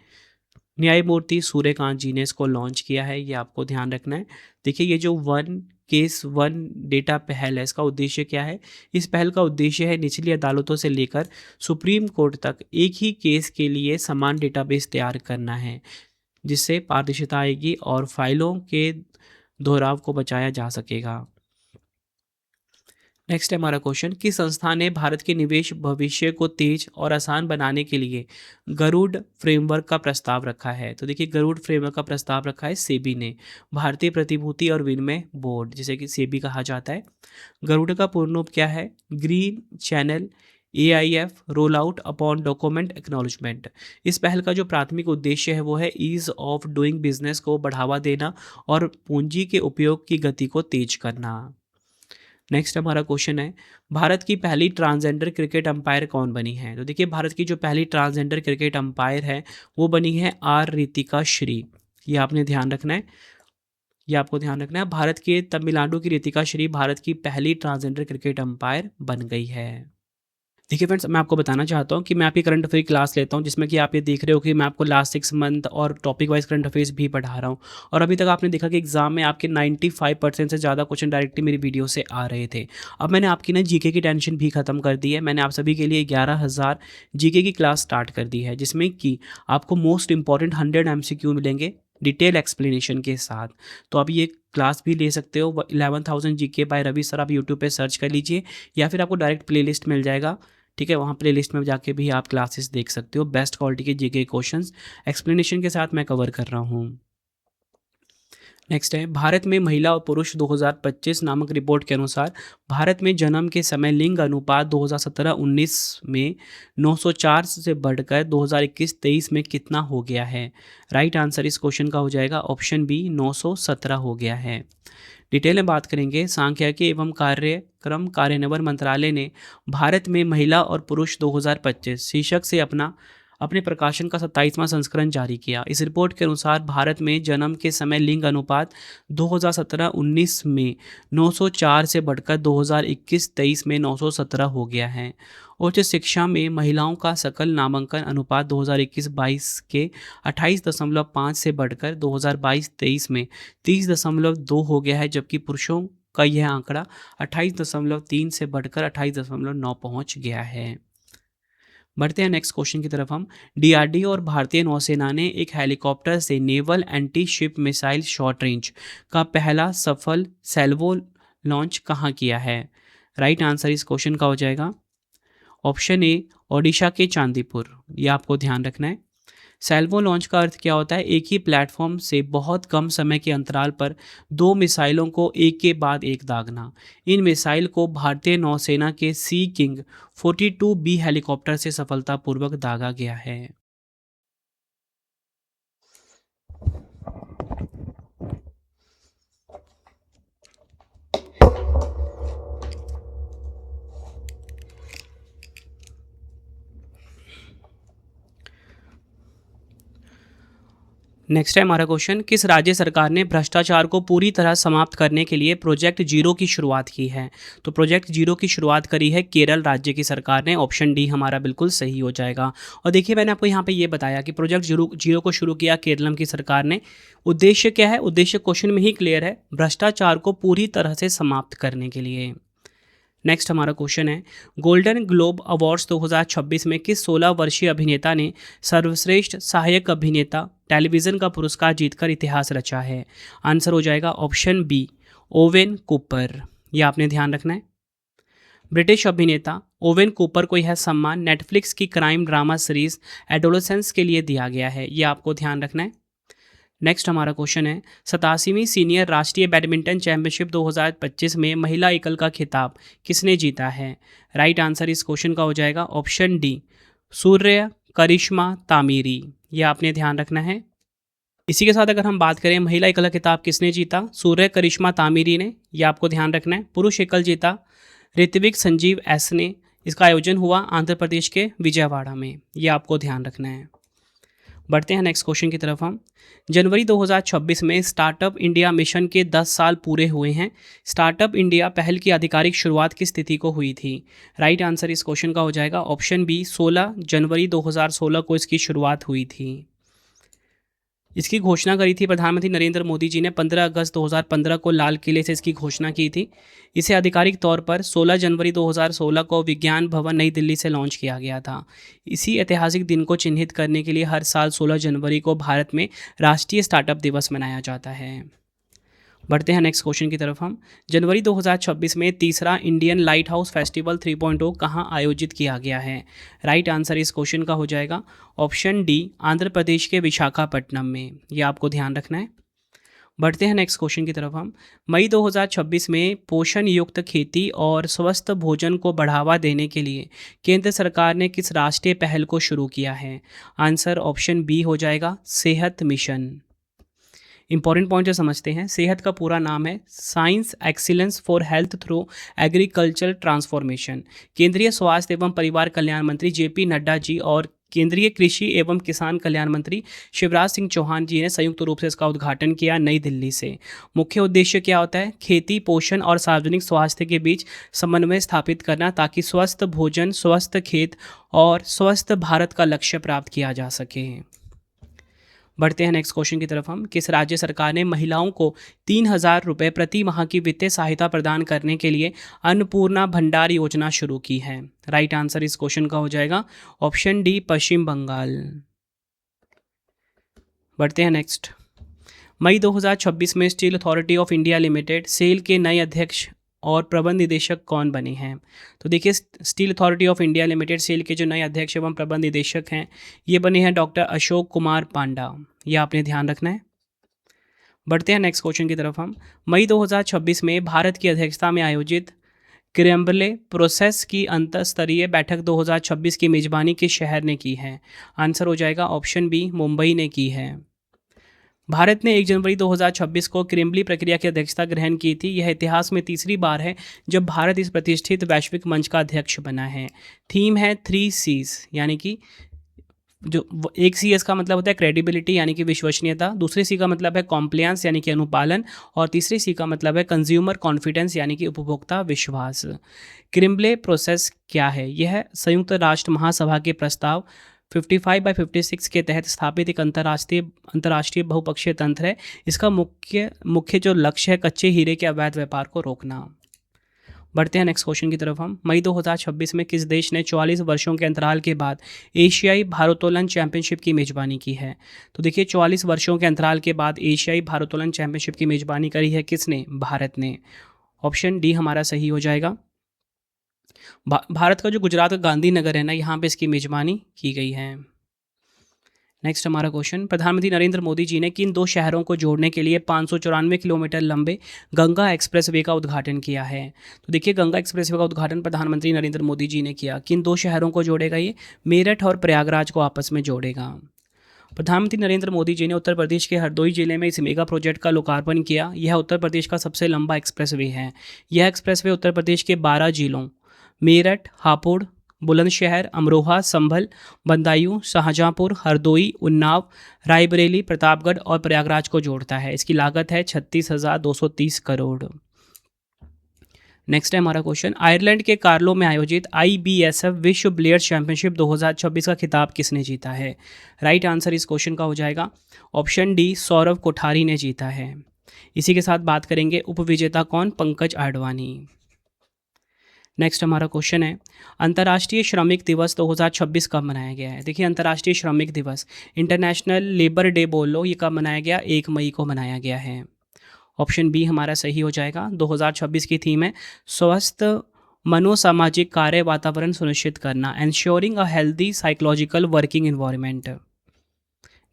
न्यायमूर्ति सूर्यकांत जी ने इसको लॉन्च किया है। ये आपको ध्यान रखना है। देखिए ये जो वन केस वन डेटा पहल है, इसका उद्देश्य क्या है? इस पहल का उद्देश्य है निचली अदालतों से लेकर सुप्रीम कोर्ट तक एक ही केस के लिए समान डेटाबेस तैयार करना है, जिससे पारदर्शिता आएगी और फाइलों के दोहराव को बचाया जा सकेगा। नेक्स्ट है हमारा क्वेश्चन, किस संस्था ने भारत के निवेश भविष्य को तेज और आसान बनाने के लिए गरुड़ फ्रेमवर्क का प्रस्ताव रखा है? तो देखिए गरुड़ फ्रेमवर्क का प्रस्ताव रखा है सेबी ने, भारतीय प्रतिभूति और विनिमय बोर्ड, जिसे कि सेबी कहा जाता है। गरुड़ का पूर्ण रूप क्या है? Green channel AIF roll out upon document acknowledgement. इस पहल का जो प्राथमिक उद्देश्य है वो है ईज ऑफ डूइंग बिजनेस को बढ़ावा देना और पूंजी के उपयोग की गति को तेज करना। नेक्स्ट हमारा क्वेश्चन है, भारत की पहली ट्रांसजेंडर क्रिकेट अंपायर कौन बनी है? तो देखिए भारत की जो पहली ट्रांसजेंडर क्रिकेट अंपायर है वो बनी है आर रितिका श्री। ये आपने ध्यान रखना है, ये आपको ध्यान रखना है। भारत के तमिलनाडु की रितिका श्री भारत की पहली ट्रांसजेंडर क्रिकेट अंपायर बन गई है। देखिए फ्रेंड्स, मैं आपको बताना चाहता हूँ कि मैं आपकी करंट अफेयर क्लास लेता हूँ, जिसमें कि आप ये देख रहे हो कि मैं आपको लास्ट 6 मंथ और टॉपिक वाइज करंट अफेयर्स भी पढ़ा रहा हूँ। और अभी तक आपने देखा कि एग्जाम में आपके 95% से ज़्यादा क्वेश्चन डायरेक्टली मेरी वीडियो से आ रहे थे। अब मैंने आपकी ना जीके की टेंशन भी खत्म कर दी है। मैंने आप सभी के लिए 11,000 जीके की क्लास स्टार्ट कर दी है, जिसमें कि आपको मोस्ट इंपॉर्टेंट 100 MCQ मिलेंगे डिटेल एक्सप्लेनेशन के साथ। तो आप ये क्लास भी ले सकते हो। 11,000 जीके बाय रवि सर आप यूट्यूब पे सर्च कर लीजिए, या फिर आपको डायरेक्ट प्लेलिस्ट मिल जाएगा। ठीक है, वहाँ प्लेलिस्ट में जाके भी आप क्लासेस देख सकते हो। बेस्ट क्वालिटी के जीके क्वेश्चंस एक्सप्लेनेशन के साथ मैं कवर कर रहा हूँ। नेक्स्ट है, भारत में महिला और पुरुष 2025 नामक रिपोर्ट के अनुसार भारत में जन्म के समय लिंग अनुपात 2017-19 में 904 से बढ़कर 2021-23 में कितना हो गया है? राइट आंसर इस क्वेश्चन का हो जाएगा ऑप्शन बी, 917 हो गया है। डिटेल में बात करेंगे, सांख्यिकी एवं कार्यक्रम कार्यान्वयन मंत्रालय ने भारत में महिला और पुरुष 2025 शीर्षक से अपने प्रकाशन का 27वां संस्करण जारी किया। इस रिपोर्ट के अनुसार भारत में जन्म के समय लिंग अनुपात 2017-19 में 904 से बढ़कर 2021-23 में 917 हो गया है। उच्च शिक्षा में महिलाओं का सकल नामांकन अनुपात 2021-22 के 28.5 से बढ़कर 2022-23 में 30.2 हो गया है, जबकि पुरुषों का यह आंकड़ा 28.3 से बढ़कर 28.9 पहुंच गया है। बढ़ते हैं नेक्स्ट क्वेश्चन की तरफ हम। डीआरडीओ और भारतीय नौसेना ने एक हेलीकॉप्टर से naval anti ship missile short range का पहला सफल सैल्वो लॉन्च कहाँ किया है? राइट आंसर इस क्वेश्चन का हो जाएगा ऑप्शन ए, ओडिशा के चांदीपुर। ये आपको ध्यान रखना है। सैल्वो लॉन्च का अर्थ क्या होता है? एक ही प्लेटफॉर्म से बहुत कम समय के अंतराल पर 2 मिसाइलों को एक के बाद एक दागना। इन मिसाइल को भारतीय नौसेना के सी किंग 42B हेलीकॉप्टर से सफलतापूर्वक दागा गया है। नेक्स्ट है हमारा क्वेश्चन, किस राज्य सरकार ने भ्रष्टाचार को पूरी तरह समाप्त करने के लिए प्रोजेक्ट जीरो की शुरुआत की है? तो प्रोजेक्ट जीरो की शुरुआत करी है केरल राज्य की सरकार ने। ऑप्शन डी हमारा बिल्कुल सही हो जाएगा। और देखिए मैंने आपको यहाँ पे ये बताया कि प्रोजेक्ट जीरो को शुरू किया केरलम की सरकार ने। उद्देश्य क्या है? उद्देश्य क्वेश्चन में ही क्लियर है, भ्रष्टाचार को पूरी तरह से समाप्त करने के लिए। नेक्स्ट हमारा क्वेश्चन है, गोल्डन ग्लोब अवार्ड्स 2026 में किस 16 वर्षीय अभिनेता ने सर्वश्रेष्ठ सहायक अभिनेता टेलीविज़न का पुरस्कार जीतकर इतिहास रचा है? आंसर हो जाएगा ऑप्शन बी, ओवेन कूपर। यह आपने ध्यान रखना है। ब्रिटिश अभिनेता ओवेन कूपर को यह सम्मान नेटफ्लिक्स की क्राइम ड्रामा सीरीज एडोलेसेंस के लिए दिया गया है। यह आपको ध्यान रखना है। नेक्स्ट हमारा क्वेश्चन है, 87वीं सीनियर राष्ट्रीय बैडमिंटन चैंपियनशिप 2025 में महिला एकल का खिताब किसने जीता है? राइट आंसर इस क्वेश्चन का हो जाएगा ऑप्शन डी, सूर्य करिश्मा तामीरी। यह आपने ध्यान रखना है। इसी के साथ अगर हम बात करें महिला एकल का खिताब किसने जीता, सूर्य करिश्मा तामीरी ने। यह आपको ध्यान रखना है। पुरुष एकल जीता ऋत्विक संजीव एस ने। इसका आयोजन हुआ आंध्र प्रदेश के विजयवाड़ा में। यह आपको ध्यान रखना है। बढ़ते हैं नेक्स्ट क्वेश्चन की तरफ हम। जनवरी 2026 में स्टार्टअप इंडिया मिशन के 10 साल पूरे हुए हैं। स्टार्टअप इंडिया पहल की आधिकारिक शुरुआत किस तिथि को हुई थी? राइट आंसर इस क्वेश्चन का हो जाएगा ऑप्शन बी, 16 जनवरी 2016 को इसकी शुरुआत हुई थी। इसकी घोषणा करी थी प्रधानमंत्री नरेंद्र मोदी जी ने 15 अगस्त 2015 को लाल किले से इसकी घोषणा की थी। इसे आधिकारिक तौर पर 16 जनवरी 2016 को विज्ञान भवन नई दिल्ली से लॉन्च किया गया था। इसी ऐतिहासिक दिन को चिन्हित करने के लिए हर साल 16 जनवरी को भारत में राष्ट्रीय स्टार्टअप दिवस मनाया जाता है। बढ़ते हैं नेक्स्ट क्वेश्चन की तरफ हम। जनवरी 2026 में तीसरा इंडियन लाइट हाउस फेस्टिवल 3.0 कहाँ आयोजित किया गया है? राइट आंसर इस क्वेश्चन का हो जाएगा ऑप्शन डी, आंध्र प्रदेश के विशाखापट्टनम में। ये आपको ध्यान रखना है। बढ़ते हैं नेक्स्ट क्वेश्चन की तरफ हम। मई 2026 में पोषण युक्त खेती और स्वस्थ भोजन को बढ़ावा देने के लिए केंद्र सरकार ने किस राष्ट्रीय पहल को शुरू किया है? आंसर ऑप्शन बी हो जाएगा, सेहत मिशन। इंपॉर्टेंट पॉइंट जो समझते हैं, सेहत का पूरा नाम है science excellence for health through agriculture transformation. केंद्रीय स्वास्थ्य एवं परिवार कल्याण मंत्री जेपी नड्डा जी और केंद्रीय कृषि एवं किसान कल्याण मंत्री शिवराज सिंह चौहान जी ने संयुक्त रूप से इसका उद्घाटन किया नई दिल्ली से। मुख्य उद्देश्य क्या होता है? खेती, पोषण और सार्वजनिक स्वास्थ्य के बीच समन्वय स्थापित करना, ताकि स्वस्थ भोजन, स्वस्थ खेत और स्वस्थ भारत का लक्ष्य प्राप्त किया जा सके। बढ़ते हैं नेक्स्ट क्वेश्चन की तरफ हम। किस राज्य सरकार ने महिलाओं को 3,000 रुपये प्रति माह की वित्तीय सहायता प्रदान करने के लिए अन्नपूर्णा भंडार योजना शुरू की है? राइट आंसर इस क्वेश्चन का हो जाएगा ऑप्शन डी, पश्चिम बंगाल। बढ़ते हैं नेक्स्ट। मई 2026 में steel authority of India limited SAIL के नए अध्यक्ष और प्रबंध निदेशक कौन बने हैं? तो देखिए, steel authority of India limited SAIL के जो नए अध्यक्ष एवं प्रबंध निदेशक हैं, ये बने हैं डॉक्टर अशोक कुमार पांडा। ये आपने ध्यान रखना है। बढ़ते हैं नेक्स्ट क्वेश्चन की तरफ हम। मई 2026 में भारत की अध्यक्षता में आयोजित क्रेम्बले प्रोसेस की अंतर स्तरीय बैठक 2026 की मेजबानी किस शहर ने की है? आंसर हो जाएगा ऑप्शन बी, मुंबई ने की है। भारत ने 1 जनवरी 2026 को क्रेम्बली प्रक्रिया की अध्यक्षता ग्रहण की थी। यह इतिहास में तीसरी बार है जब भारत इस प्रतिष्ठित वैश्विक मंच का अध्यक्ष बना है। थीम है 3 Cs, यानी कि जो एक सी एस का मतलब होता है क्रेडिबिलिटी यानी कि विश्वसनीयता, दूसरे सी का मतलब है कॉम्प्लायंस यानी कि अनुपालन, और तीसरे सी का मतलब है कंज्यूमर कॉन्फिडेंस यानी कि उपभोक्ता विश्वास। क्रेम्बले प्रोसेस क्या है? यह संयुक्त राष्ट्र महासभा के प्रस्ताव 55/56 के तहत स्थापित एक अंतर्राष्ट्रीय बहुपक्षीय तंत्र है। इसका मुख्य जो लक्ष्य है कच्चे हीरे के अवैध व्यापार को रोकना। बढ़ते हैं नेक्स्ट क्वेश्चन की तरफ हम। मई 2026 में किस देश ने 44 वर्षों के अंतराल के बाद एशियाई भारोत्तोलन चैंपियनशिप की मेजबानी की है? तो देखिए, 44 वर्षों के अंतराल के बाद एशियाई भारोत्तोलन चैंपियनशिप की मेजबानी करी है किसने? भारत ने। ऑप्शन डी हमारा सही हो जाएगा। भारत का जो गुजरात का गांधीनगर है ना, यहाँ पे इसकी मेजबानी की गई है। नेक्स्ट हमारा क्वेश्चन, प्रधानमंत्री नरेंद्र मोदी जी ने किन 2 शहरों को जोड़ने के लिए 594 किलोमीटर लंबे गंगा एक्सप्रेसवे का उद्घाटन किया है? तो देखिए, गंगा एक्सप्रेसवे का उद्घाटन प्रधानमंत्री नरेंद्र मोदी जी ने किया। किन 2 शहरों को जोड़ेगा ये? मेरठ और प्रयागराज को आपस में जोड़ेगा। प्रधानमंत्री नरेंद्र मोदी जी ने उत्तर प्रदेश के हरदोई जिले में इस मेगा प्रोजेक्ट का लोकार्पण किया। यह उत्तर प्रदेश का सबसे लंबा एक्सप्रेसवे है। यह एक्सप्रेसवे उत्तर प्रदेश के 12 जिलों मेरठ, हापुड़, बुलंदशहर, अमरोहा, संभल, बदायूं, शाहजहांपुर, हरदोई, उन्नाव, रायबरेली, प्रतापगढ़ और प्रयागराज को जोड़ता है। इसकी लागत है 36,230 करोड़। नेक्स्ट है हमारा क्वेश्चन, आयरलैंड के कार्लो में आयोजित IBSF विश्व बिलियर्ड्स चैंपियनशिप 2026 का खिताब किसने जीता है? राइट आंसर इस क्वेश्चन का हो जाएगा ऑप्शन डी, सौरव कोठारी ने जीता है। इसी के साथ बात करेंगे उपविजेता कौन? पंकज आडवाणी। नेक्स्ट हमारा क्वेश्चन है, अंतर्राष्ट्रीय श्रमिक दिवस 2026 कब मनाया गया है? देखिए, अंतर्राष्ट्रीय श्रमिक दिवस, इंटरनेशनल लेबर डे बोल लो, ये कब मनाया गया? 1 मई को मनाया गया है। ऑप्शन बी हमारा सही हो जाएगा। 2026 की थीम है स्वस्थ मनोसामाजिक कार्य वातावरण सुनिश्चित करना, ensuring a healthy psychological working environment.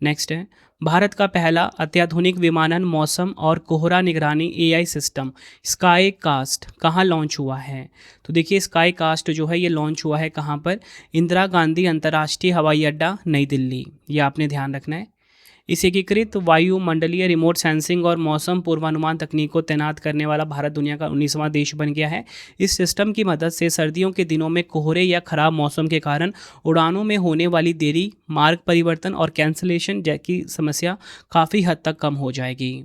Next है, भारत का पहला अत्याधुनिक विमानन, मौसम और कोहरा निगरानी AI सिस्टम स्काई कास्ट कहाँ लॉन्च हुआ है? तो देखिए, स्काई कास्ट जो है ये लॉन्च हुआ है कहाँ पर? इंदिरा गांधी अंतर्राष्ट्रीय हवाई अड्डा, नई दिल्ली। ये आपने ध्यान रखना है। इस एकीकृत वायुमंडलीय रिमोट सेंसिंग और मौसम पूर्वानुमान तकनीक को तैनात करने वाला भारत दुनिया का 19वां देश बन गया है। इस सिस्टम की मदद से सर्दियों के दिनों में कोहरे या खराब मौसम के कारण उड़ानों में होने वाली देरी, मार्ग परिवर्तन और कैंसलेशन जैसी समस्या काफ़ी हद तक कम हो जाएगी।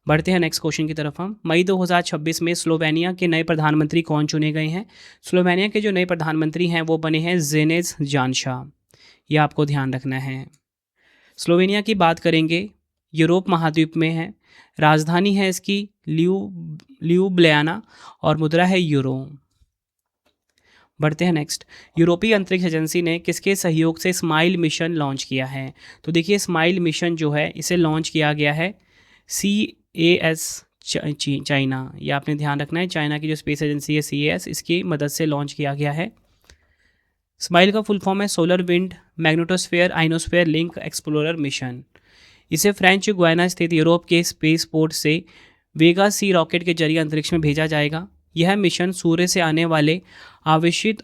बढ़ते हैं नेक्स्ट क्वेश्चन की तरफ हम। मई 2026 में स्लोवेनिया के नए प्रधानमंत्री कौन चुने गए हैं? स्लोवेनिया के जो नए प्रधानमंत्री हैं वो बने हैं ज़ेनेज जानशा। यह आपको ध्यान रखना है। स्लोवेनिया की बात करेंगे, यूरोप महाद्वीप में है, राजधानी है इसकी ल्यूब्लियाना और मुद्रा है यूरो। बढ़ते हैं नेक्स्ट। यूरोपीय अंतरिक्ष एजेंसी ने किसके सहयोग से स्माइल मिशन लॉन्च किया है? तो देखिए, स्माइल मिशन जो है इसे लॉन्च किया गया है CAS चाइना, ये आपने ध्यान रखना है। चाइना की जो स्पेस एजेंसी है CAS, इसकी मदद से लॉन्च किया गया है। स्माइल का फुल फॉर्म है solar wind magnetosphere ionosphere link explorer mission. इसे फ्रेंच गुयाना स्थित यूरोप के स्पेस पोर्ट से वेगा सी रॉकेट के जरिए अंतरिक्ष में भेजा जाएगा। यह मिशन सूर्य से आने वाले आवेशित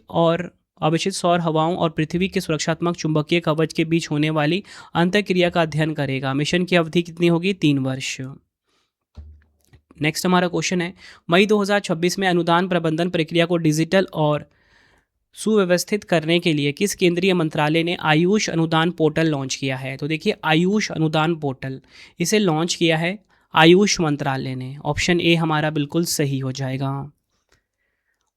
सौर हवाओं और पृथ्वी के सुरक्षात्मक चुंबकीय कवच के बीच होने वाली अंतःक्रिया का अध्ययन करेगा। मिशन की अवधि कितनी होगी? 3 वर्ष। नेक्स्ट हमारा क्वेश्चन है, मई 2026 में अनुदान प्रबंधन प्रक्रिया को डिजिटल और सुव्यवस्थित करने के लिए किस केंद्रीय मंत्रालय ने आयुष अनुदान पोर्टल लॉन्च किया है? तो देखिए, आयुष अनुदान पोर्टल इसे लॉन्च किया है आयुष मंत्रालय ने। ऑप्शन ए हमारा बिल्कुल सही हो जाएगा।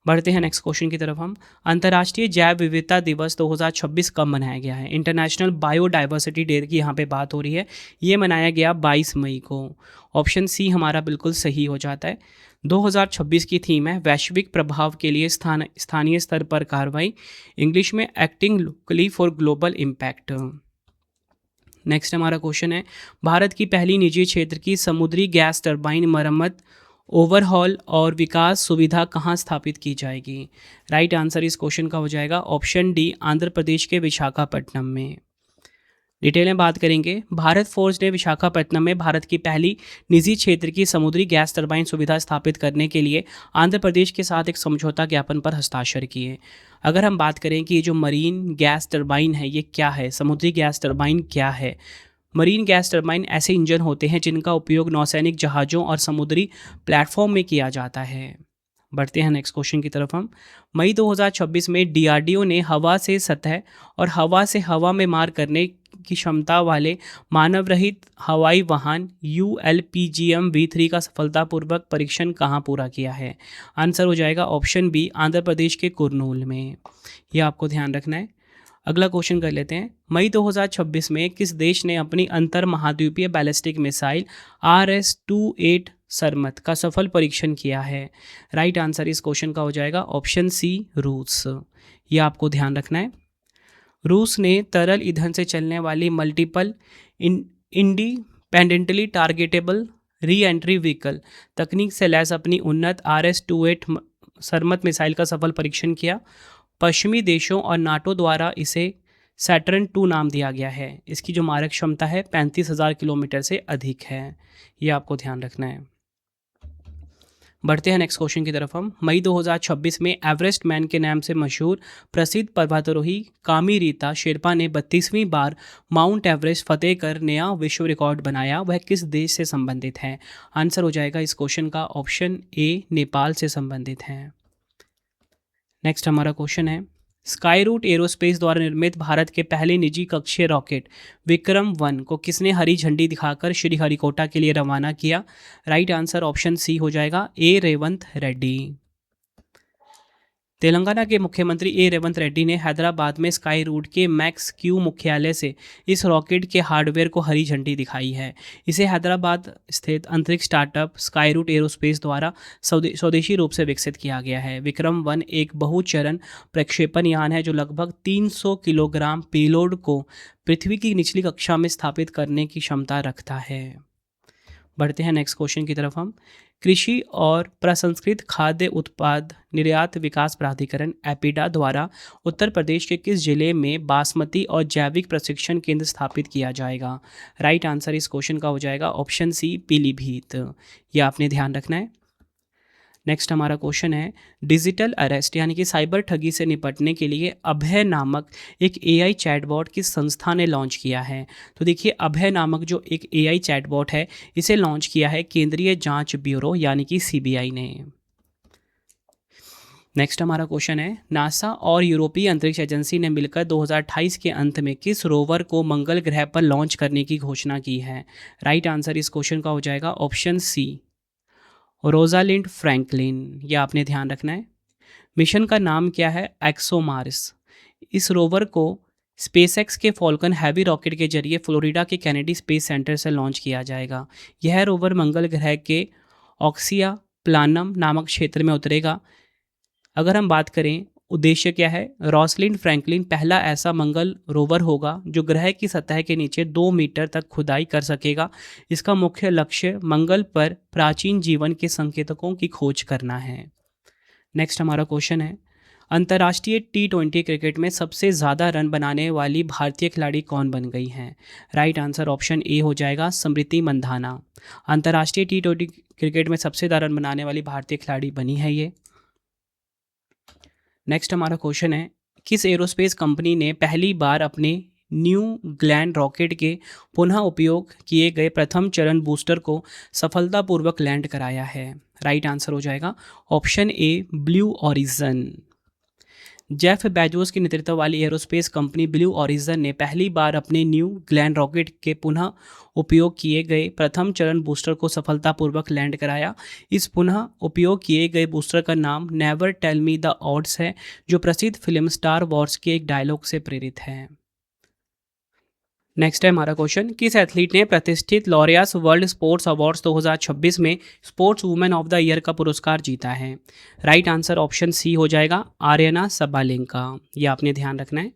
बढ़ते हैं नेक्स्ट क्वेश्चन की तरफ हम। अंतर्राष्ट्रीय जैव विविधता दिवस 2026 कब मनाया गया है? इंटरनेशनल बायोडाइवर्सिटी डे की यहाँ पे बात हो रही है। ये मनाया गया 22 मई को। ऑप्शन सी हमारा बिल्कुल सही हो जाता है। 2026 की थीम है वैश्विक प्रभाव के लिए स्थानीय स्तर पर कार्रवाई, इंग्लिश में acting locally for global impact. Next हमारा क्वेश्चन है, भारत की पहली निजी क्षेत्र की समुद्री गैस टरबाइन मरम्मत, ओवरहॉल और विकास सुविधा कहाँ स्थापित की जाएगी? राइट आंसर इस क्वेश्चन का हो जाएगा ऑप्शन डी, आंध्र प्रदेश के विशाखापट्टनम में। डिटेल में बात करेंगे, भारत फोर्ज ने विशाखापट्टनम में भारत की पहली निजी क्षेत्र की समुद्री गैस टरबाइन सुविधा स्थापित करने के लिए आंध्र प्रदेश के साथ एक समझौता ज्ञापन पर हस्ताक्षर किए। अगर हम बात करें कि ये जो मरीन गैस टरबाइन है ये क्या है, समुद्री गैस टरबाइन क्या है? मरीन गैस टरबाइन ऐसे इंजन होते हैं जिनका उपयोग नौसैनिक जहाज़ों और समुद्री प्लेटफॉर्म में किया जाता है। बढ़ते हैं नेक्स्ट क्वेश्चन की तरफ हम। मई 2026 में DRDO ने हवा से सतह और हवा से हवा में मार करने की क्षमता वाले मानव रहित हवाई वाहन ULPGM V3 का सफलतापूर्वक परीक्षण कहाँ पूरा किया है? आंसर हो जाएगा ऑप्शन बी, आंध्र प्रदेश के कुरनूल में। यह आपको ध्यान रखना है। अगला क्वेश्चन कर लेते हैं, मई 2026 में किस देश ने अपनी अंतर महाद्वीपीय बैलिस्टिक मिसाइल RS-28 सरमत का सफल परीक्षण किया है? राइट आंसर इस क्वेश्चन का हो जाएगा ऑप्शन सी, रूस। यह आपको ध्यान रखना है। रूस ने तरल ईंधन से चलने वाली multiple independently targetable re entry vehicle तकनीक से लैस अपनी उन्नत RS-28 सरमत मिसाइल का सफल परीक्षण किया। पश्चिमी देशों और नाटो द्वारा इसे सैटर्न 2 नाम दिया गया है। इसकी जो मारक क्षमता है 35,000 किलोमीटर से अधिक है। यह आपको ध्यान रखना है। बढ़ते हैं नेक्स्ट क्वेश्चन की तरफ हम। मई 2026 में एवरेस्ट मैन के नाम से मशहूर प्रसिद्ध पर्वतारोही कामी रीता शेरपा ने 32वीं बार माउंट एवरेस्ट फतेह कर नया विश्व रिकॉर्ड बनाया। वह किस देश से संबंधित है? आंसर हो जाएगा इस क्वेश्चन का ऑप्शन ए, नेपाल से संबंधित है। नेक्स्ट हमारा क्वेश्चन है, स्काई रूट एरोस्पेस द्वारा निर्मित भारत के पहले निजी कक्षीय रॉकेट विक्रम-1 को किसने हरी झंडी दिखाकर श्रीहरिकोटा के लिए रवाना किया? राइट आंसर ऑप्शन सी हो जाएगा ए, रेवंत रेड्डी। तेलंगाना के मुख्यमंत्री ए रेवंत रेड्डी ने हैदराबाद में स्काई रूट के मैक्स क्यू मुख्यालय से इस रॉकेट के हार्डवेयर को हरी झंडी दिखाई है। इसे हैदराबाद स्थित अंतरिक्ष स्टार्टअप स्काई रूट एरोस्पेस द्वारा स्वदेशी रूप से विकसित किया गया है। विक्रम-1 एक बहुचरण प्रक्षेपण यान है जो लगभग 300 किलोग्राम पेलोड को पृथ्वी की निचली कक्षा में स्थापित करने की क्षमता रखता है। बढ़ते हैं नेक्स्ट क्वेश्चन की तरफ हम। कृषि और प्रसंस्कृत खाद्य उत्पाद निर्यात विकास प्राधिकरण एपिडा द्वारा उत्तर प्रदेश के किस जिले में बासमती और जैविक प्रशिक्षण केंद्र स्थापित किया जाएगा? राइट आंसर इस क्वेश्चन का हो जाएगा ऑप्शन सी, पीलीभीत। यह आपने ध्यान रखना है। नेक्स्ट हमारा क्वेश्चन है, डिजिटल अरेस्ट यानी कि साइबर ठगी से निपटने के लिए अभय नामक एक एआई चैटबॉट किस संस्था ने लॉन्च किया है? तो देखिए, अभय नामक जो एक एआई चैटबॉट है, इसे लॉन्च किया है केंद्रीय जांच ब्यूरो यानी कि सीबीआई ने। नेक्स्ट हमारा क्वेश्चन है, नासा और यूरोपीय अंतरिक्ष एजेंसी ने मिलकर 2028 के अंत में किस रोवर को मंगल ग्रह पर लॉन्च करने की घोषणा की है? राइट आंसर इस क्वेश्चन का हो जाएगा ऑप्शन सी, रोजालिंड फ्रैंकलिन। यह आपने ध्यान रखना है। मिशन का नाम क्या है? एक्सोमार्स। इस रोवर को स्पेसएक्स के फॉल्कन हैवी रॉकेट के जरिए फ्लोरिडा के कैनेडी स्पेस सेंटर से लॉन्च किया जाएगा। यह रोवर मंगल ग्रह के ऑक्सिया प्लानम नामक क्षेत्र में उतरेगा। अगर हम बात करें उद्देश्य क्या है, रॉसलिंड फ्रैंकलिन पहला ऐसा मंगल रोवर होगा जो ग्रह की सतह के नीचे 2 मीटर तक खुदाई कर सकेगा। इसका मुख्य लक्ष्य मंगल पर प्राचीन जीवन के संकेतकों की खोज करना है। नेक्स्ट हमारा क्वेश्चन है, अंतर्राष्ट्रीय T20 क्रिकेट में सबसे ज़्यादा रन बनाने वाली भारतीय खिलाड़ी कौन बन गई हैं? राइट आंसर ऑप्शन ए हो जाएगा, स्मृति मंधाना। अंतर्राष्ट्रीय T20 क्रिकेट में सबसे ज़्यादा रन बनाने वाली भारतीय खिलाड़ी बनी है ये। नेक्स्ट हमारा क्वेश्चन है, किस एरोस्पेस कंपनी ने पहली बार अपने न्यू ग्लैंड रॉकेट के पुनः उपयोग किए गए प्रथम चरण बूस्टर को सफलतापूर्वक लैंड कराया है? राइट आंसर हो जाएगा option A, blue origin. Jeff Bezos के नेतृत्व वाली एरोस्पेस कंपनी ब्लू ओरिजन ने पहली बार अपने न्यू ग्लैंड रॉकेट के पुनः उपयोग किए गए प्रथम चरण बूस्टर को सफलतापूर्वक लैंड कराया। इस पुनः उपयोग किए गए बूस्टर का नाम never tell me the odds है, जो प्रसिद्ध फिल्म स्टार वॉर्स के एक डायलॉग से प्रेरित है। नेक्स्ट है हमारा क्वेश्चन, किस एथलीट ने प्रतिष्ठित लॉरियास वर्ल्ड स्पोर्ट्स अवार्ड्स 2026 में sports women of the year का पुरस्कार जीता है? राइट आंसर ऑप्शन सी हो जाएगा, आर्यना सबालेंका। ये आपने ध्यान रखना है।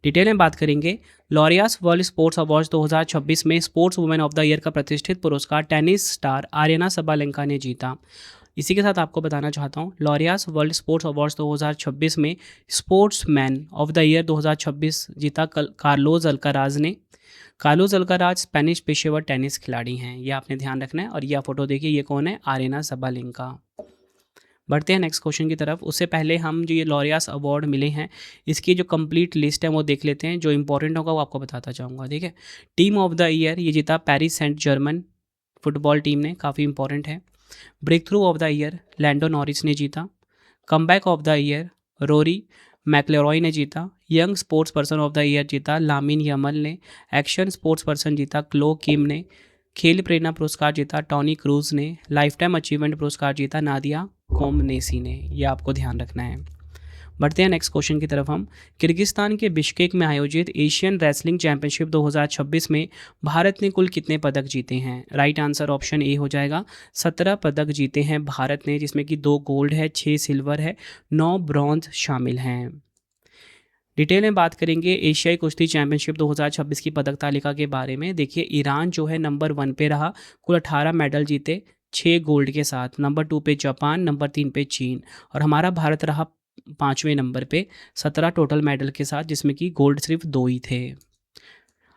डिटेल में बात करेंगे, लॉरियास वर्ल्ड स्पोर्ट्स अवार्ड्स 2026 में sports women of the year का प्रतिष्ठित पुरस्कार टेनिस स्टार आर्यना सबालेंका ने जीता। इसी के साथ आपको बताना चाहता हूँ, लॉरियास वर्ल्ड स्पोर्ट्स अवार्ड्स 2026 में sports man of the year 2026 जीता कार्लोस अल्काराज ने। कार्लोस अल्काराज स्पेनिश पेशेवर टेनिस खिलाड़ी हैं, ये आपने ध्यान रखना है। और यह फोटो देखिए, ये कौन है? आर्यना सबालेंका। बढ़ते हैं नेक्स्ट क्वेश्चन की तरफ। उससे पहले हम जो ये लॉरियास अवार्ड मिले हैं, इसकी जो कंप्लीट लिस्ट है वो देख लेते हैं। जो इंपॉर्टेंट होगा वो आपको बताता जाऊँगा, ठीक है। टीम ऑफ द ईयर ये जीता Paris Saint Germain football team ने, काफ़ी इंपॉर्टेंट है। Breakthrough of the year Lando Norris ने जीता। Comeback of the year Rory McIlroy ने जीता। Young sports person of the year जीता लामिन यमल ने। एक्शन स्पोर्ट्स पर्सन जीता क्लो किम ने। खेल प्रेरणा पुरस्कार जीता टॉनी क्रूज ने। लाइफ टाइम अचीवमेंट पुरस्कार जीता नादिया कोमनेसी ने। यह आपको ध्यान रखना है। बढ़ते हैं नेक्स्ट क्वेश्चन की तरफ हम। किर्गिस्तान के बिश्केक में आयोजित एशियन रेसलिंग चैंपियनशिप 2026 में भारत ने कुल कितने पदक जीते हैं? राइट आंसर ऑप्शन ए हो जाएगा, 17 पदक जीते हैं भारत ने, जिसमें कि 2 गोल्ड है, 6 सिल्वर है, 9 ब्रॉन्ज शामिल हैं। डिटेल में बात करेंगे एशियाई कुश्ती चैंपियनशिप 2026 की पदक तालिका के बारे में। देखिए, ईरान जो है नंबर 1 पे रहा, कुल 18 मेडल जीते, 6 गोल्ड के साथ। नंबर 2 पे जापान, नंबर 3 पे चीन, और हमारा भारत रहा 5वें नंबर पे 17 टोटल मेडल के साथ, जिसमें कि गोल्ड सिर्फ 2 ही थे।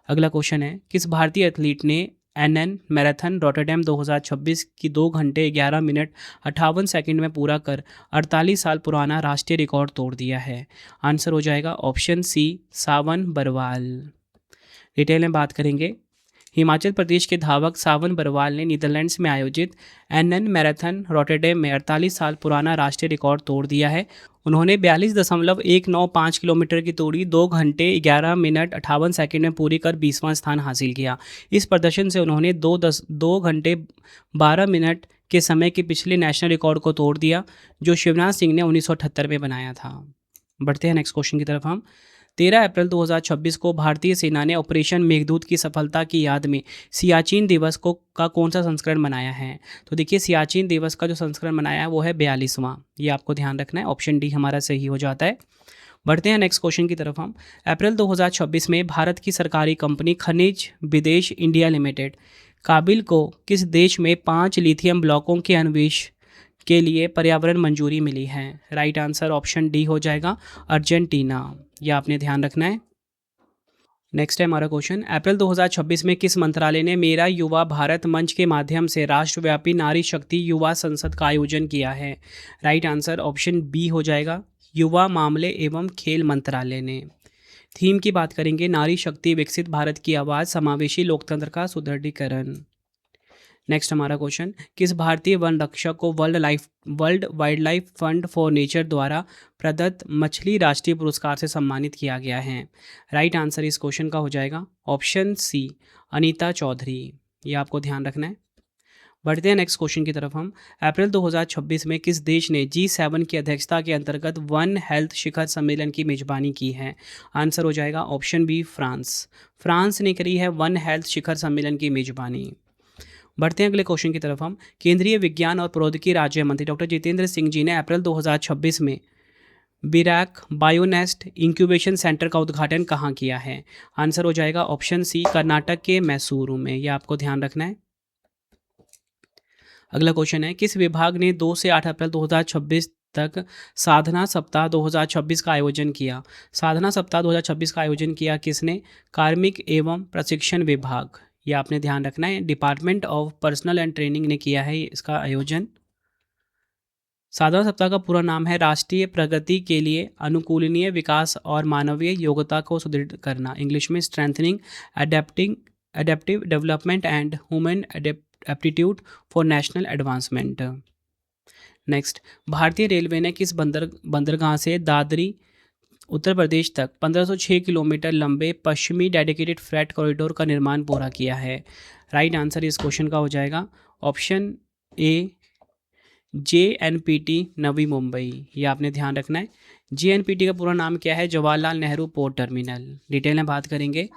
अगला क्वेश्चन है, किस भारतीय एथलीट ने एनएन मैराथन रॉटरडैम 2026 की 2 घंटे 11 मिनट 58 सेकंड में पूरा कर 48 साल पुराना राष्ट्रीय रिकॉर्ड तोड़ दिया है? आंसर हो जाएगा ऑप्शन सी, सावन बरवाल। डिटेल में बात करेंगे, हिमाचल प्रदेश के धावक सावन बरवाल ने नीदरलैंड्स में आयोजित एनएन मैराथन रॉटरडैम में 48 साल पुराना राष्ट्रीय रिकॉर्ड तोड़ दिया है। उन्होंने 42.195 किलोमीटर की दूरी 2 घंटे 11 मिनट 58 सेकंड में पूरी कर 20वां स्थान हासिल किया। इस प्रदर्शन से उन्होंने 2 घंटे 12 मिनट के समय के पिछले नेशनल रिकॉर्ड को तोड़ दिया, जो शिवराज सिंह ने 1978 में बनाया था। बढ़ते हैं नेक्स्ट क्वेश्चन की तरफ हम। 13 अप्रैल 2026 को भारतीय सेना ने ऑपरेशन मेघदूत की सफलता की याद में सियाचिन दिवस का कौन सा संस्करण मनाया है? तो देखिए, सियाचिन दिवस का जो संस्करण मनाया है वो है 42वां। ये आपको ध्यान रखना है, ऑप्शन डी हमारा सही हो जाता है। बढ़ते हैं नेक्स्ट क्वेश्चन की तरफ हम। अप्रैल 2026 में भारत की सरकारी कंपनी खनिज विदेश इंडिया लिमिटेड काबिल को किस देश में 5 लिथियम ब्लॉकों के अन्वेष के लिए पर्यावरण मंजूरी मिली है? राइट आंसर ऑप्शन डी हो जाएगा, अर्जेंटीना। यह आपने ध्यान रखना है। नेक्स्ट है हमारा क्वेश्चन, अप्रैल 2026 में किस मंत्रालय ने मेरा युवा भारत मंच के माध्यम से राष्ट्रव्यापी नारी शक्ति युवा संसद का आयोजन किया है? राइट आंसर ऑप्शन बी हो जाएगा, युवा मामले एवं खेल मंत्रालय ने। थीम की बात करेंगे, नारी शक्ति, विकसित भारत की आवाज़, समावेशी लोकतंत्र का सुदृढ़ीकरण। नेक्स्ट हमारा क्वेश्चन, किस भारतीय वन रक्षक को world wild life fund for nature द्वारा प्रदत्त मछली राष्ट्रीय पुरस्कार से सम्मानित किया गया है? राइट आंसर इस क्वेश्चन का हो जाएगा ऑप्शन सी, अनीता चौधरी। ये आपको ध्यान रखना है। बढ़ते हैं नेक्स्ट क्वेश्चन की तरफ हम। अप्रैल 2026 में किस देश ने G7 की अध्यक्षता के अंतर्गत वन हेल्थ शिखर सम्मेलन की मेजबानी की है? आंसर हो जाएगा ऑप्शन बी, फ्रांस। फ्रांस ने करी है वन हेल्थ शिखर सम्मेलन की मेजबानी। बढ़ते हैं अगले क्वेश्चन की तरफ हम। केंद्रीय विज्ञान और प्रौद्योगिकी राज्य मंत्री डॉक्टर जितेंद्र सिंह जी ने अप्रैल 2026 में बिरैक बायोनेस्ट इंक्यूबेशन सेंटर का उद्घाटन कहाँ किया है? आंसर हो जाएगा ऑप्शन सी, कर्नाटक के मैसूरू में। यह आपको ध्यान रखना है। अगला क्वेश्चन है, किस विभाग ने 2 से 8 अप्रैल 2026 तक साधना सप्ताह 2026 का आयोजन किया? साधना सप्ताह 2026 का आयोजन किया किसने? कार्मिक एवं प्रशिक्षण विभाग। यह आपने ध्यान रखना है। Department of personal and training ने किया है इसका आयोजन। साधना सप्ताह का पूरा नाम है राष्ट्रीय प्रगति के लिए अनुकूलनीय विकास और मानवीय योग्यता को सुदृढ़ करना, इंग्लिश में strengthening adaptive development and human aptitude for national advancement. Next, भारतीय रेलवे ने किस बंदरगाह से दादरी उत्तर प्रदेश तक 1506 किलोमीटर लंबे पश्चिमी डेडिकेटेड फ्रेट कॉरिडोर का निर्माण पूरा किया है? राइट आंसर इस क्वेश्चन का हो जाएगा option A, JNPT Navi Mumbai. ये आपने ध्यान रखना है। JNPT का पूरा नाम क्या है? Jawaharlal Nehru port terminal. Detail में बात करेंगे।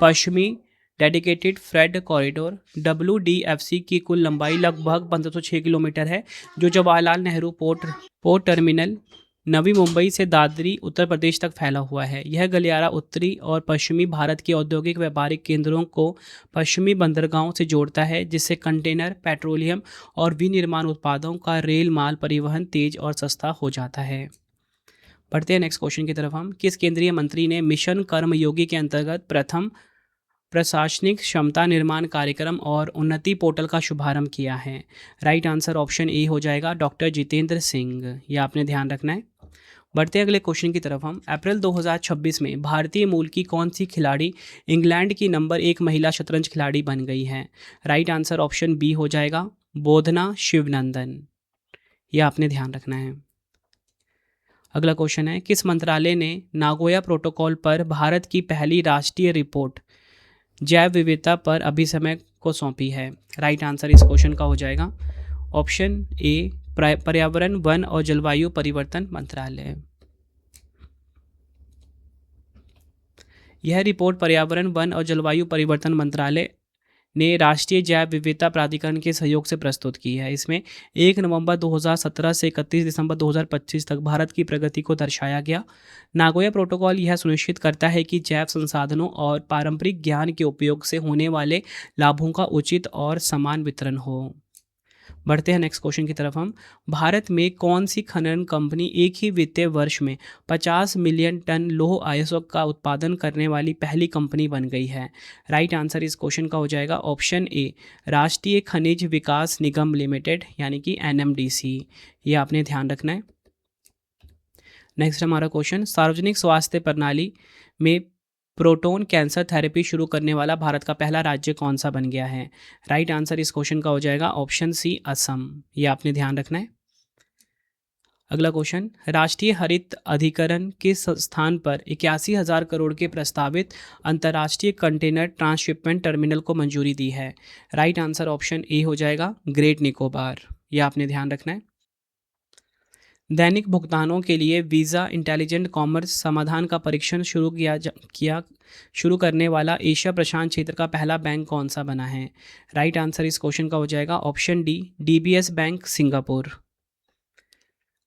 पश्चिमी डेडिकेटेड फ्रेट कॉरिडोर WDFC की कुल लंबाई लगभग 1506 किलोमीटर है, जो जवाहरलाल नेहरू पोर्ट टर्मिनल नवी मुंबई से दादरी उत्तर प्रदेश तक फैला हुआ है। यह गलियारा उत्तरी और पश्चिमी भारत के औद्योगिक व्यापारिक केंद्रों को पश्चिमी बंदरगाहों से जोड़ता है, जिससे कंटेनर, पेट्रोलियम और विनिर्माण उत्पादों का रेल माल परिवहन तेज और सस्ता हो जाता है। बढ़ते हैं नेक्स्ट क्वेश्चन की तरफ हम। किस केंद्रीय मंत्री ने मिशन कर्मयोगी के अंतर्गत प्रथम प्रशासनिक क्षमता निर्माण कार्यक्रम और उन्नति पोर्टल का शुभारंभ किया है? राइट आंसर ऑप्शन ए हो जाएगा, डॉक्टर जितेंद्र सिंह। यह आपने ध्यान रखना है। बढ़ते हैं अगले क्वेश्चन की तरफ हम। अप्रैल 2026 में भारतीय मूल की कौन सी खिलाड़ी इंग्लैंड की नंबर 1 महिला शतरंज खिलाड़ी बन गई है? राइट आंसर ऑप्शन बी हो जाएगा, बोधना शिवनंदन। यह आपने ध्यान रखना है। अगला क्वेश्चन है, किस मंत्रालय ने नागोया प्रोटोकॉल पर भारत की पहली राष्ट्रीय रिपोर्ट जैव विविधता पर अभिसमय को सौंपी है? राइट आंसर इस क्वेश्चन का हो जाएगा ऑप्शन ए, पर्यावरण, वन और जलवायु परिवर्तन मंत्रालय। यह रिपोर्ट पर्यावरण, वन और जलवायु परिवर्तन मंत्रालय ने राष्ट्रीय जैव विविधता प्राधिकरण के सहयोग से प्रस्तुत की है। इसमें 1 नवंबर 2017 से 31 दिसंबर 2025 तक भारत की प्रगति को दर्शाया गया। नागोया प्रोटोकॉल यह सुनिश्चित करता है कि जैव संसाधनों और पारंपरिक ज्ञान के उपयोग से होने वाले लाभों का उचित और समान वितरण हो। बढ़ते हैं नेक्स्ट क्वेश्चन की तरफ हम। भारत में कौन सी खनन कंपनी एक ही वित्तीय वर्ष में 50 मिलियन टन लौह अयस्क का उत्पादन करने वाली पहली कंपनी बन गई है? राइट आंसर इस क्वेश्चन का हो जाएगा ऑप्शन ए, राष्ट्रीय खनिज विकास निगम लिमिटेड यानी कि NMDC। ये आपने ध्यान रखना है। नेक्स्ट हमारा क्वेश्चन, सार्वजनिक स्वास्थ्य प्रणाली में प्रोटोन कैंसर थेरेपी शुरू करने वाला भारत का पहला राज्य कौन सा बन गया है? राइट आंसर इस क्वेश्चन का हो जाएगा ऑप्शन सी, असम। ये आपने ध्यान रखना है। अगला क्वेश्चन, राष्ट्रीय हरित अधिकरण किस स्थान पर 81,000 करोड़ के प्रस्तावित अंतर्राष्ट्रीय कंटेनर ट्रांसशिपमेंट टर्मिनल को मंजूरी दी है? राइट आंसर ऑप्शन ए हो जाएगा, ग्रेट निकोबार। यह आपने ध्यान रखना है। दैनिक भुगतानों के लिए वीज़ा इंटेलिजेंट कॉमर्स समाधान का परीक्षण शुरू करने वाला एशिया प्रशांत क्षेत्र का पहला बैंक कौन सा बना है? राइट आंसर इस क्वेश्चन का हो जाएगा option D, DBS bank Singapore.